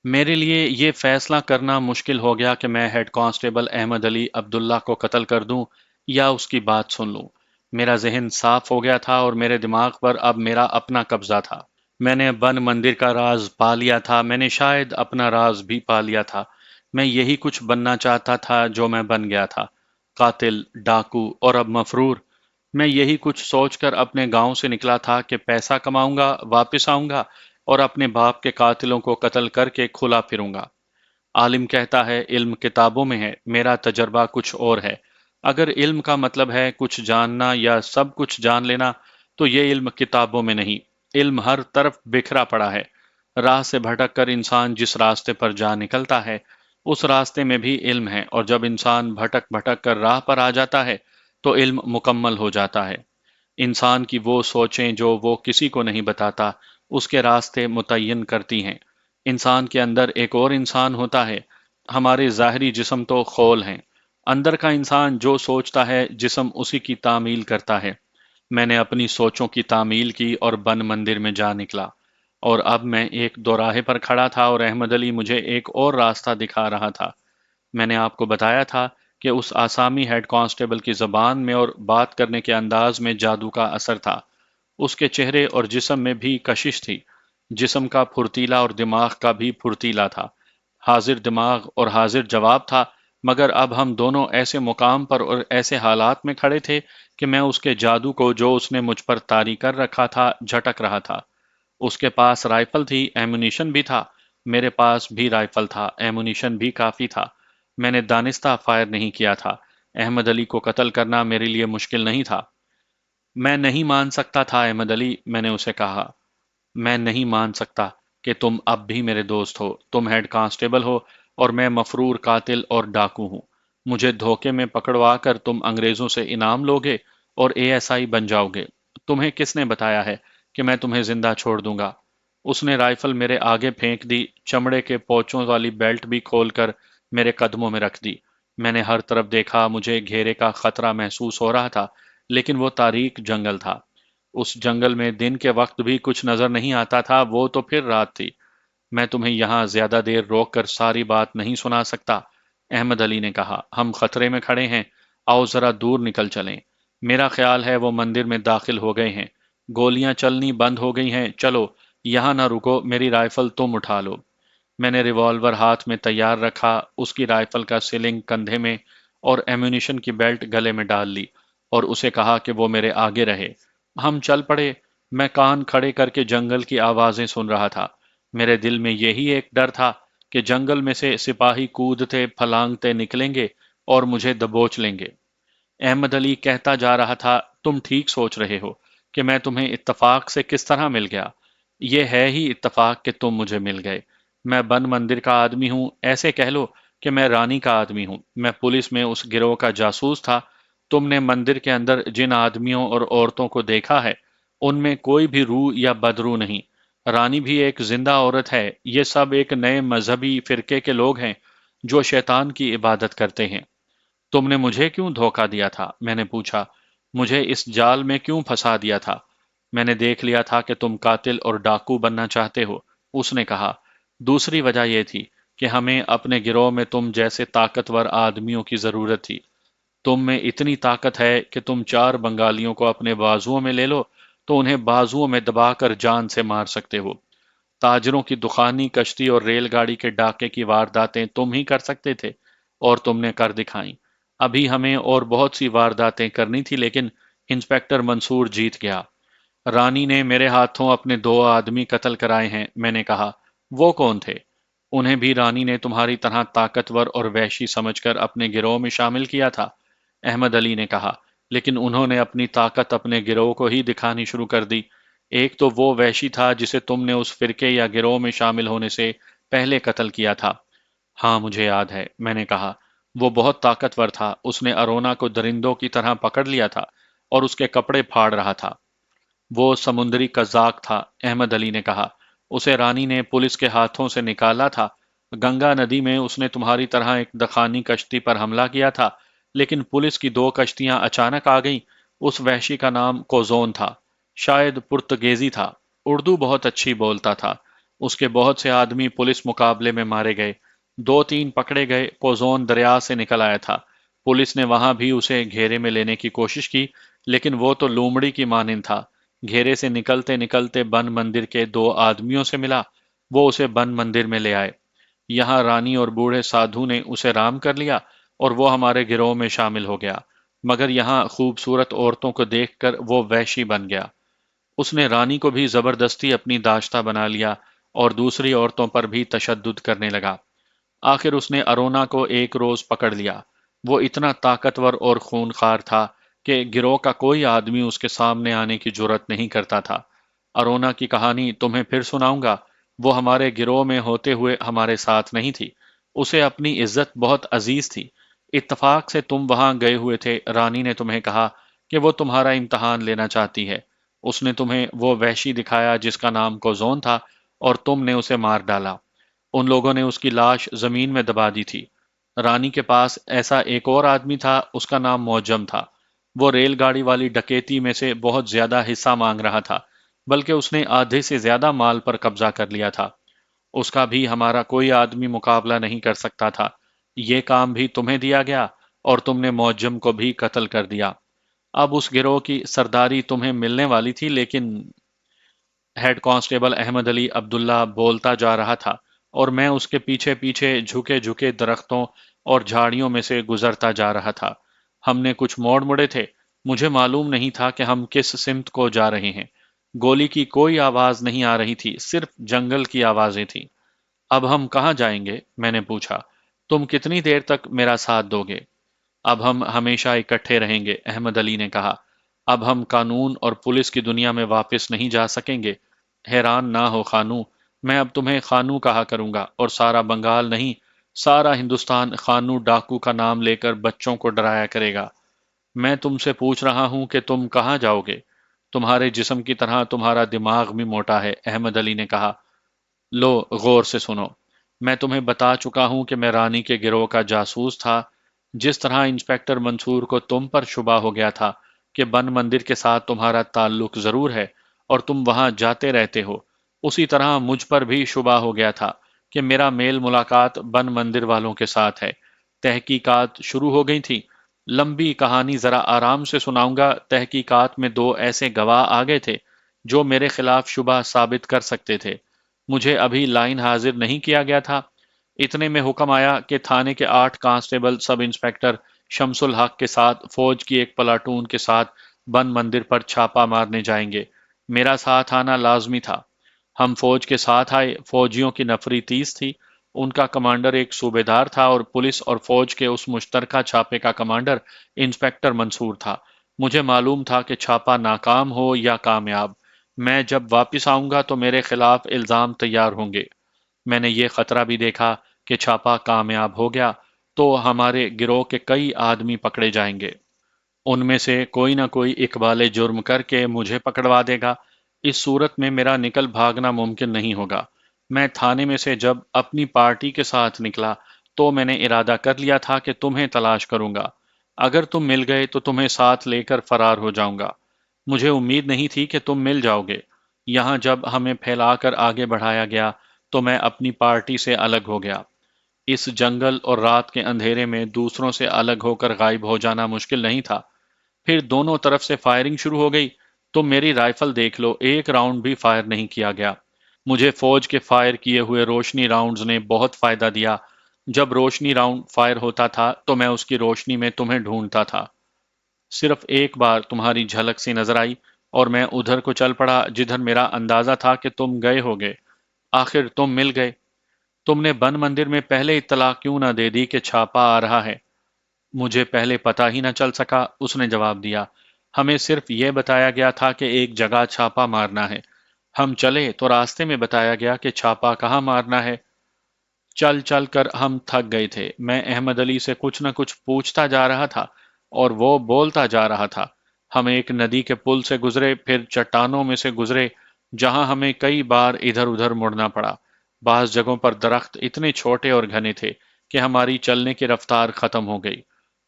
میرے لیے یہ فیصلہ کرنا مشکل ہو گیا کہ میں ہیڈ کانسٹیبل احمد علی عبداللہ کو قتل کر دوں یا اس کی بات سن لوں۔ میرا ذہن صاف ہو گیا تھا اور میرے دماغ پر اب میرا اپنا قبضہ تھا۔ میں نے بن مندر کا راز پا لیا تھا، میں نے شاید اپنا راز بھی پا لیا تھا۔ میں یہی کچھ بننا چاہتا تھا جو میں بن گیا تھا، قاتل، ڈاکو اور اب مفرور۔ میں یہی کچھ سوچ کر اپنے گاؤں سے نکلا تھا کہ پیسہ کماؤں گا، واپس آؤں گا اور اپنے باپ کے قاتلوں کو قتل کر کے کھلا پھروں گا۔ عالم کہتا ہے علم کتابوں میں ہے، میرا تجربہ کچھ اور ہے۔ اگر علم کا مطلب ہے کچھ جاننا یا سب کچھ جان لینا، تو یہ علم کتابوں میں نہیں۔ علم ہر طرف بکھرا پڑا ہے۔ راہ سے بھٹک کر انسان جس راستے پر جا نکلتا ہے، اس راستے میں بھی علم ہے، اور جب انسان بھٹک بھٹک کر راہ پر آ جاتا ہے تو علم مکمل ہو جاتا ہے۔ انسان کی وہ سوچیں جو وہ کسی کو نہیں بتاتا، اس کے راستے متعین کرتی ہیں۔ انسان کے اندر ایک اور انسان ہوتا ہے۔ ہمارے ظاہری جسم تو خول ہیں، اندر کا انسان جو سوچتا ہے جسم اسی کی تعمیل کرتا ہے۔ میں نے اپنی سوچوں کی تعمیل کی اور بن مندر میں جا نکلا، اور اب میں ایک دوراہے پر کھڑا تھا اور احمد علی مجھے ایک اور راستہ دکھا رہا تھا۔ میں نے آپ کو بتایا تھا کہ اس آسامی ہیڈ کانسٹیبل کی زبان میں اور بات کرنے کے انداز میں جادو کا اثر تھا۔ اس کے چہرے اور جسم میں بھی کشش تھی، جسم کا پھرتیلا اور دماغ کا بھی پھرتیلا تھا۔ حاضر دماغ اور حاضر جواب تھا، مگر اب ہم دونوں ایسے مقام پر اور ایسے حالات میں کھڑے تھے کہ میں اس کے جادو کو جو اس نے مجھ پر طاری کر رکھا تھا جھٹک رہا تھا۔ اس کے پاس رائفل تھی، ایمونیشن بھی تھا، میرے پاس بھی رائفل تھا، ایمونیشن بھی کافی تھا۔ میں نے دانستہ فائر نہیں کیا تھا۔ احمد علی کو قتل کرنا میرے لیے مشکل نہیں تھا۔ میں نہیں مان سکتا تھا احمد علی، میں نے اسے کہا۔ میں نہیں مان سکتا کہ تم اب بھی میرے دوست ہو۔ تم ہیڈ کانسٹیبل ہو اور میں مفرور قاتل اور ڈاکو ہوں۔ مجھے دھوکے میں پکڑوا کر تم انگریزوں سے انعام لوگے اور ASI بن جاؤ گے۔ تمہیں کس نے بتایا ہے کہ میں تمہیں زندہ چھوڑ دوں گا؟ اس نے رائفل میرے آگے پھینک دی، چمڑے کے پوچوں والی بیلٹ بھی کھول کر میرے قدموں میں رکھ دی۔ میں نے ہر طرف دیکھا، مجھے گھیرے کا خطرہ محسوس ہو رہا تھا، لیکن وہ تاریک جنگل تھا۔ اس جنگل میں دن کے وقت بھی کچھ نظر نہیں آتا تھا، وہ تو پھر رات تھی۔ میں تمہیں یہاں زیادہ دیر روک کر ساری بات نہیں سنا سکتا، احمد علی نے کہا۔ ہم خطرے میں کھڑے ہیں، آؤ ذرا دور نکل چلیں۔ میرا خیال ہے وہ مندر میں داخل ہو گئے ہیں، گولیاں چلنی بند ہو گئی ہیں، چلو یہاں نہ رکو، میری رائفل تم اٹھا لو۔ میں نے ریوالور ہاتھ میں تیار رکھا، اس کی رائفل کا سلنگ کندھے میں اور ایمونیشن کی بیلٹ گلے میں ڈال لی، اور اسے کہا کہ وہ میرے آگے رہے۔ ہم چل پڑے۔ میں کان کھڑے کر کے جنگل کی آوازیں سن رہا تھا۔ میرے دل میں یہی ایک ڈر تھا کہ جنگل میں سے سپاہی کودتے پھلانگتے نکلیں گے اور مجھے دبوچ لیں گے۔ احمد علی کہتا جا رہا تھا، تم ٹھیک سوچ رہے ہو کہ میں تمہیں اتفاق سے کس طرح مل گیا۔ یہ ہے ہی اتفاق کہ تم مجھے مل گئے۔ میں بن مندر کا آدمی ہوں، ایسے کہہ لو کہ میں رانی کا آدمی ہوں۔ میں پولیس میں اس گروہ کا جاسوس تھا۔ تم نے مندر کے اندر جن آدمیوں اور عورتوں کو دیکھا ہے، ان میں کوئی بھی روح یا بدرو نہیں۔ رانی بھی ایک زندہ عورت ہے۔ یہ سب ایک نئے مذہبی فرقے کے لوگ ہیں جو شیطان کی عبادت کرتے ہیں۔ تم نے مجھے کیوں دھوکہ دیا تھا؟ میں نے پوچھا۔ مجھے اس جال میں کیوں پھنسا دیا تھا؟ میں نے دیکھ لیا تھا کہ تم قاتل اور ڈاکو بننا چاہتے ہو، اس نے کہا۔ دوسری وجہ یہ تھی کہ ہمیں اپنے گروہ میں تم جیسے طاقتور آدمیوں کی ضرورت تھی۔ تم میں اتنی طاقت ہے کہ تم 4 بنگالیوں کو اپنے بازوؤں میں لے لو تو انہیں بازوؤں میں دبا کر جان سے مار سکتے ہو۔ تاجروں کی دخانی کشتی اور ریل گاڑی کے ڈاکے کی وارداتیں تم ہی کر سکتے تھے، اور تم نے کر دکھائیں۔ ابھی ہمیں اور بہت سی وارداتیں کرنی تھی، لیکن انسپیکٹر منصور جیت گیا۔ رانی نے میرے ہاتھوں اپنے 2 آدمی قتل کرائے ہیں، میں نے کہا۔ وہ کون تھے؟ انہیں بھی رانی نے تمہاری طرح طاقتور اور وحشی سمجھ کر اپنے گروہ میں شامل کیا تھا، احمد علی نے کہا۔ لیکن انہوں نے اپنی طاقت اپنے گروہ کو ہی دکھانی شروع کر دی۔ ایک تو وہ وحشی تھا جسے تم نے اس فرقے یا گروہ میں شامل ہونے سے پہلے قتل کیا تھا۔ ہاں مجھے یاد ہے، میں نے کہا۔ وہ بہت طاقتور تھا۔ اس نے ارونا کو درندوں کی طرح پکڑ لیا تھا اور اس کے کپڑے پھاڑ رہا تھا۔ وہ سمندری قزاق تھا، احمد علی نے کہا۔ اسے رانی نے پولیس کے ہاتھوں سے نکالا تھا۔ گنگا ندی میں اس نے تمہاری طرح ایک دخانی کشتی پر حملہ کیا تھا، لیکن پولیس کی 2 کشتیاں اچانک آ گئیں۔ اس وحشی کا نام کوزون تھا، شاید پرتگیزی تھا۔ اردو بہت اچھی بولتا تھا۔ اس کے بہت سے آدمی پولیس مقابلے میں مارے گئے، 2 3 پکڑے گئے۔ کوزون دریا سے نکل آیا تھا۔ پولیس نے وہاں بھی اسے گھیرے میں لینے کی کوشش کی، لیکن وہ تو لومڑی کی مانند تھا۔ گھیرے سے نکلتے نکلتے بن مندر کے 2 آدمیوں سے ملا۔ وہ اسے بن مندر میں لے آئے۔ یہاں رانی اور بوڑھے سادھو نے اسے رام کر لیا اور وہ ہمارے گروہ میں شامل ہو گیا، مگر یہاں خوبصورت عورتوں کو دیکھ کر وہ وحشی بن گیا۔ اس نے رانی کو بھی زبردستی اپنی داشتہ بنا لیا اور دوسری عورتوں پر بھی تشدد کرنے لگا۔ آخر اس نے ارونا کو ایک روز پکڑ لیا۔ وہ اتنا طاقتور اور خونخوار تھا کہ گروہ کا کوئی آدمی اس کے سامنے آنے کی جرأت نہیں کرتا تھا۔ ارونا کی کہانی تمہیں پھر سناؤں گا۔ وہ ہمارے گروہ میں ہوتے ہوئے ہمارے ساتھ نہیں تھی۔ اسے اپنی عزت بہت عزیز تھی۔ اتفاق سے تم وہاں گئے ہوئے تھے۔ رانی نے تمہیں کہا کہ وہ تمہارا امتحان لینا چاہتی ہے۔ اس نے تمہیں وہ وحشی دکھایا جس کا نام کوزون تھا، اور تم نے اسے مار ڈالا۔ ان لوگوں نے اس کی لاش زمین میں دبا دی تھی۔ رانی کے پاس ایسا ایک اور آدمی تھا، اس کا نام موجم تھا۔ وہ ریل گاڑی والی ڈکیتی میں سے بہت زیادہ حصہ مانگ رہا تھا، بلکہ اس نے آدھے سے زیادہ مال پر قبضہ کر لیا تھا۔ اس کا بھی ہمارا کوئی آدمی مقابلہ نہیں کر سکتا تھا۔ یہ کام بھی تمہیں دیا گیا اور تم نے موجم کو بھی قتل کر دیا۔ اب اس گروہ کی سرداری تمہیں ملنے والی تھی، لیکن ہیڈ کانسٹیبل احمد علی عبداللہ بولتا جا رہا تھا، اور میں اس کے پیچھے پیچھے جھکے جھکے درختوں اور جھاڑیوں میں سے گزرتا جا رہا تھا۔ ہم نے کچھ موڑ مڑے تھے۔ مجھے معلوم نہیں تھا کہ ہم کس سمت کو جا رہے ہیں۔ گولی کی کوئی آواز نہیں آ رہی تھی، صرف جنگل کی آوازیں تھیں۔ اب ہم کہاں جائیں گے؟ میں نے پوچھا۔ تم کتنی دیر تک میرا ساتھ دو گے؟ اب ہم ہمیشہ اکٹھے رہیں گے، احمد علی نے کہا۔ اب ہم قانون اور پولیس کی دنیا میں واپس نہیں جا سکیں گے۔ حیران نہ ہو خانو، میں اب تمہیں خانو کہا کروں گا، اور سارا بنگال نہیں، سارا ہندوستان خانو ڈاکو کا نام لے کر بچوں کو ڈرایا کرے گا۔ میں تم سے پوچھ رہا ہوں کہ تم کہاں جاؤ گے؟ تمہارے جسم کی طرح تمہارا دماغ بھی موٹا ہے، احمد علی نے کہا۔ لو غور سے سنو۔ میں تمہیں بتا چکا ہوں کہ میں رانی کے گروہ کا جاسوس تھا۔ جس طرح انسپیکٹر منصور کو تم پر شبہ ہو گیا تھا کہ بن مندر کے ساتھ تمہارا تعلق ضرور ہے اور تم وہاں جاتے رہتے ہو، اسی طرح مجھ پر بھی شبہ ہو گیا تھا کہ میرا میل ملاقات بن مندر والوں کے ساتھ ہے۔ تحقیقات شروع ہو گئی تھی۔ لمبی کہانی ذرا آرام سے سناؤں گا۔ تحقیقات میں 2 ایسے گواہ آ گئے تھے جو میرے خلاف شبہ ثابت کر سکتے تھے۔ مجھے ابھی لائن حاضر نہیں کیا گیا تھا۔ اتنے میں حکم آیا کہ تھانے کے 8 کانسٹیبل سب انسپیکٹر شمس الحق کے ساتھ فوج کی ایک پلاٹون کے ساتھ بن مندر پر چھاپا مارنے جائیں گے۔ میرا ساتھ آنا لازمی تھا۔ ہم فوج کے ساتھ آئے۔ فوجیوں کی نفری تیز تھی۔ ان کا کمانڈر ایک صوبیدار تھا اور پولیس اور فوج کے اس مشترکہ چھاپے کا کمانڈر انسپیکٹر منصور تھا۔ مجھے معلوم تھا کہ چھاپا ناکام ہو یا کامیاب، میں جب واپس آؤں گا تو میرے خلاف الزام تیار ہوں گے۔ میں نے یہ خطرہ بھی دیکھا کہ چھاپا کامیاب ہو گیا تو ہمارے گروہ کے کئی آدمی پکڑے جائیں گے۔ ان میں سے کوئی نہ کوئی اقبال جرم کر کے مجھے پکڑوا دے گا۔ اس صورت میں میرا نکل بھاگنا ممکن نہیں ہوگا۔ میں تھانے میں سے جب اپنی پارٹی کے ساتھ نکلا تو میں نے ارادہ کر لیا تھا کہ تمہیں تلاش کروں گا۔ اگر تم مل گئے تو تمہیں ساتھ لے کر فرار ہو جاؤں گا۔ مجھے امید نہیں تھی کہ تم مل جاؤ گے۔ یہاں جب ہمیں پھیلا کر آگے بڑھایا گیا تو میں اپنی پارٹی سے الگ ہو گیا۔ اس جنگل اور رات کے اندھیرے میں دوسروں سے الگ ہو کر غائب ہو جانا مشکل نہیں تھا۔ پھر دونوں طرف سے فائرنگ شروع ہو گئی۔ تم میری رائفل دیکھ لو، ایک راؤنڈ بھی فائر نہیں کیا گیا۔ مجھے فوج کے فائر کیے ہوئے روشنی راؤنڈز نے بہت فائدہ دیا۔ جب روشنی راؤنڈ فائر ہوتا تھا تو میں اس کی روشنی میں تمہیں ڈھونڈتا تھا۔ صرف ایک بار تمہاری جھلک سی نظر آئی اور میں ادھر کو چل پڑا جدھر میرا اندازہ تھا کہ تم گئے ہوگے۔ آخر تم مل گئے۔ تم نے بن مندر میں پہلے اطلاع کیوں نہ دے دی کہ چھاپا آ رہا ہے؟ مجھے پہلے پتا ہی نہ چل سکا، اس نے جواب دیا۔ ہمیں صرف یہ بتایا گیا تھا کہ ایک جگہ چھاپا مارنا ہے۔ ہم چلے تو راستے میں بتایا گیا کہ چھاپا کہاں مارنا ہے۔ چل چل کر ہم تھک گئے تھے۔ میں احمد علی سے کچھ نہ کچھ پوچھتا جا رہا تھا اور وہ بولتا جا رہا تھا۔ ہم ایک ندی کے پل سے گزرے، پھر چٹانوں میں سے گزرے جہاں ہمیں کئی بار ادھر ادھر مڑنا پڑا۔ بعض جگہوں پر درخت اتنے چھوٹے اور گھنے تھے کہ ہماری چلنے کی رفتار ختم ہو گئی۔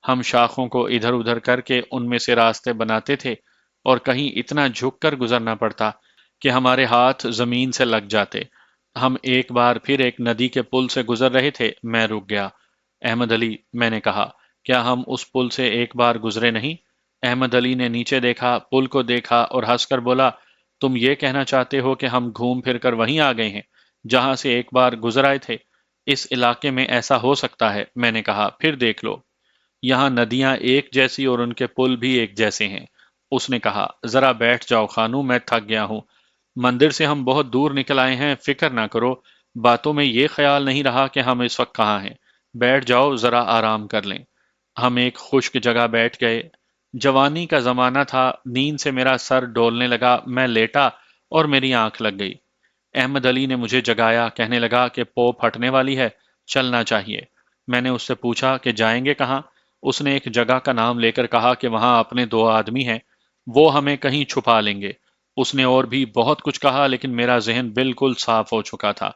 ہم شاخوں کو ادھر ادھر کر کے ان میں سے راستے بناتے تھے اور کہیں اتنا جھک کر گزرنا پڑتا کہ ہمارے ہاتھ زمین سے لگ جاتے۔ ہم ایک بار پھر ایک ندی کے پل سے گزر رہے تھے، میں رک گیا۔ احمد علی، میں نے کہا، کیا ہم اس پل سے ایک بار گزرے نہیں؟ احمد علی نے نیچے دیکھا، پل کو دیکھا اور ہنس کر بولا، تم یہ کہنا چاہتے ہو کہ ہم گھوم پھر کر وہیں آ گئے ہیں جہاں سے ایک بار گزر آئے تھے؟ اس علاقے میں ایسا ہو سکتا ہے، میں نے کہا، پھر دیکھ لو۔ یہاں ندیاں ایک جیسی اور ان کے پل بھی ایک جیسے ہیں۔ اس نے کہا، ذرا بیٹھ جاؤ خانو، میں تھک گیا ہوں۔ مندر سے ہم بہت دور نکل آئے ہیں، فکر نہ کرو۔ باتوں میں یہ خیال نہیں رہا کہ ہم اس وقت کہاں ہیں۔ بیٹھ جاؤ، ذرا آرام کر لیں۔ ہم ایک خشک جگہ بیٹھ گئے۔ جوانی کا زمانہ تھا، نیند سے میرا سر ڈولنے لگا، میں لیٹا اور میری آنکھ لگ گئی۔ احمد علی نے مجھے جگایا، کہنے لگا کہ پو پھٹنے والی ہے، چلنا چاہیے۔ میں نے اس سے پوچھا کہ جائیں گے کہاں؟ اس نے ایک جگہ کا نام لے کر کہا کہ وہاں اپنے دو آدمی ہیں، وہ ہمیں کہیں چھپا لیں گے۔ اس نے اور بھی بہت کچھ کہا لیکن میرا ذہن بالکل صاف ہو چکا تھا۔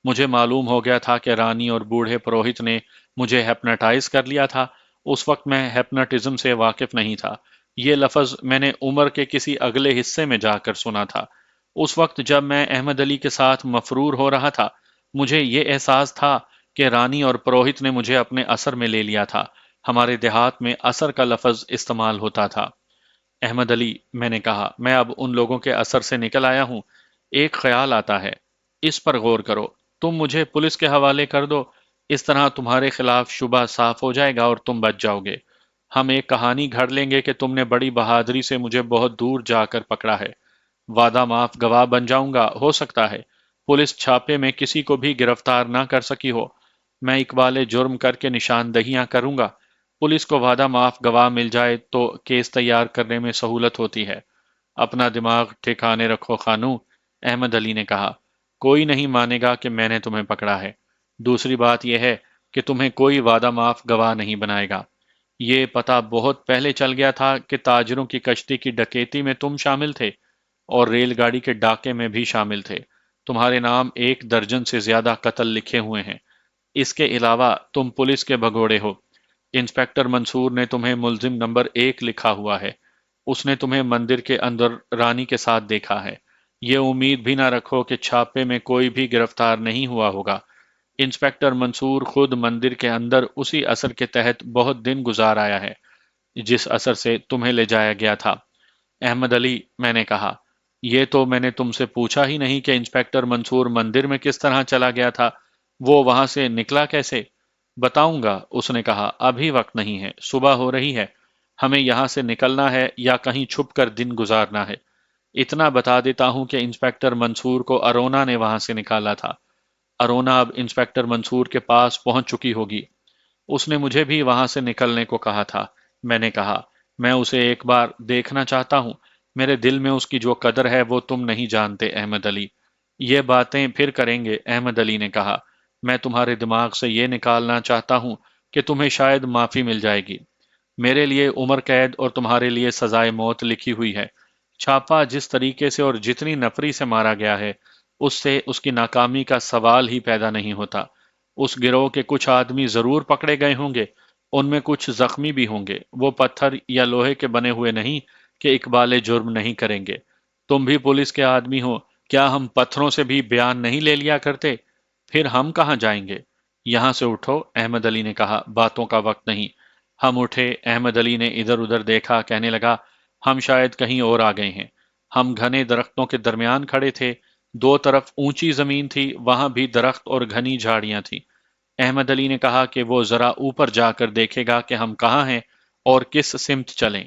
مجھے معلوم ہو گیا تھا کہ رانی اور بوڑھے پروہت نے مجھے ہیپناٹائز کر لیا تھا۔ اس وقت میں ہیپناٹزم سے واقف نہیں تھا۔ یہ لفظ میں نے عمر کے کسی اگلے حصے میں جا کر سنا تھا۔ اس وقت جب میں احمد علی کے ساتھ مفرور ہو رہا تھا، مجھے یہ احساس تھا کہ رانی اور پروہت نے مجھے اپنے اثر میں لے لیا تھا۔ ہمارے دیہات میں اثر کا لفظ استعمال ہوتا تھا۔ احمد علی، میں نے کہا، میں اب ان لوگوں کے اثر سے نکل آیا ہوں۔ ایک خیال آتا ہے، اس پر غور کرو۔ تم مجھے پولیس کے حوالے کر دو، اس طرح تمہارے خلاف شبہ صاف ہو جائے گا اور تم بچ جاؤ گے۔ ہم ایک کہانی گھڑ لیں گے کہ تم نے بڑی بہادری سے مجھے بہت دور جا کر پکڑا ہے۔ وعدہ معاف گواہ بن جاؤں گا، ہو سکتا ہے پولیس چھاپے میں کسی کو بھی گرفتار نہ کر سکی ہو۔ میں اقبال جرم کر کے نشاندہیاں کروں گا۔ پولیس کو وعدہ معاف گواہ مل جائے تو کیس تیار کرنے میں سہولت ہوتی ہے۔ اپنا دماغ ٹھکانے رکھو خانو، احمد علی نے کہا۔ کوئی نہیں مانے گا کہ میں نے تمہیں پکڑا ہے۔ دوسری بات یہ ہے کہ تمہیں کوئی وعدہ معاف گواہ نہیں بنائے گا۔ یہ پتہ بہت پہلے چل گیا تھا کہ تاجروں کی کشتی کی ڈکیتی میں تم شامل تھے اور ریل گاڑی کے ڈاکے میں بھی شامل تھے۔ تمہارے نام 1 درجن سے زیادہ قتل لکھے ہوئے ہیں۔ اس کے علاوہ تم پولیس کے بھگوڑے ہو۔ انسپیکٹر منصور نے تمہیں ملزم نمبر 1 لکھا ہوا ہے۔ اس نے تمہیں مندر کے اندر رانی کے ساتھ دیکھا ہے۔ یہ امید بھی نہ رکھو کہ چھاپے میں کوئی بھی گرفتار نہیں ہوا ہوگا۔ انسپیکٹر منصور خود مندر کے اندر اسی اثر کے تحت بہت دن گزار آیا ہے جس اثر سے تمہیں لے جایا گیا تھا۔ احمد علی، میں نے کہا، یہ تو میں نے تم سے پوچھا ہی نہیں کہ انسپیکٹر منصور مندر میں کس طرح چلا گیا تھا، وہ وہاں سے نکلا کیسے؟ بتاؤں گا، اس نے کہا، ابھی وقت نہیں ہے، صبح ہو رہی ہے، ہمیں یہاں سے نکلنا ہے یا کہیں چھپ کر دن گزارنا ہے۔ اتنا بتا دیتا ہوں کہ انسپیکٹر منصور کو ارونا نے وہاں سے نکالا تھا۔ ارونا اب انسپیکٹر منصور کے پاس پہنچ چکی ہوگی۔ اس نے مجھے بھی وہاں سے نکلنے کو کہا تھا۔ میں نے کہا، میں اسے ایک بار دیکھنا چاہتا ہوں۔ میرے دل میں اس کی جو قدر ہے وہ تم نہیں جانتے احمد علی۔ یہ باتیں پھر کریں گے، احمد علی نے کہا۔ میں تمہارے دماغ سے یہ نکالنا چاہتا ہوں کہ تمہیں شاید معافی مل جائے گی۔ میرے لیے عمر قید اور تمہارے لیے سزائے موت لکھی ہوئی ہے۔ چھاپا جس طریقے سے اور جتنی نفری سے مارا گیا ہے، اس سے اس کی ناکامی کا سوال ہی پیدا نہیں ہوتا۔ اس گروہ کے کچھ آدمی ضرور پکڑے گئے ہوں گے، ان میں کچھ زخمی بھی ہوں گے۔ وہ پتھر یا لوہے کے بنے ہوئے نہیں کہ اقبال جرم نہیں کریں گے۔ تم بھی پولیس کے آدمی ہو، کیا ہم پتھروں سے بھی بیان نہیں لے لیا کرتے؟ پھر ہم کہاں جائیں گے؟ یہاں سے اٹھو، احمد علی نے کہا، باتوں کا وقت نہیں۔ ہم اٹھے۔ احمد علی نے ادھر ادھر دیکھا، کہنے لگا، ہم شاید کہیں اور آ گئے ہیں۔ ہم گھنے درختوں کے درمیان کھڑے تھے، دو طرف اونچی زمین تھی، وہاں بھی درخت اور گھنی جھاڑیاں تھیں۔ احمد علی نے کہا کہ وہ ذرا اوپر جا کر دیکھے گا کہ ہم کہاں ہیں اور کس سمت چلیں۔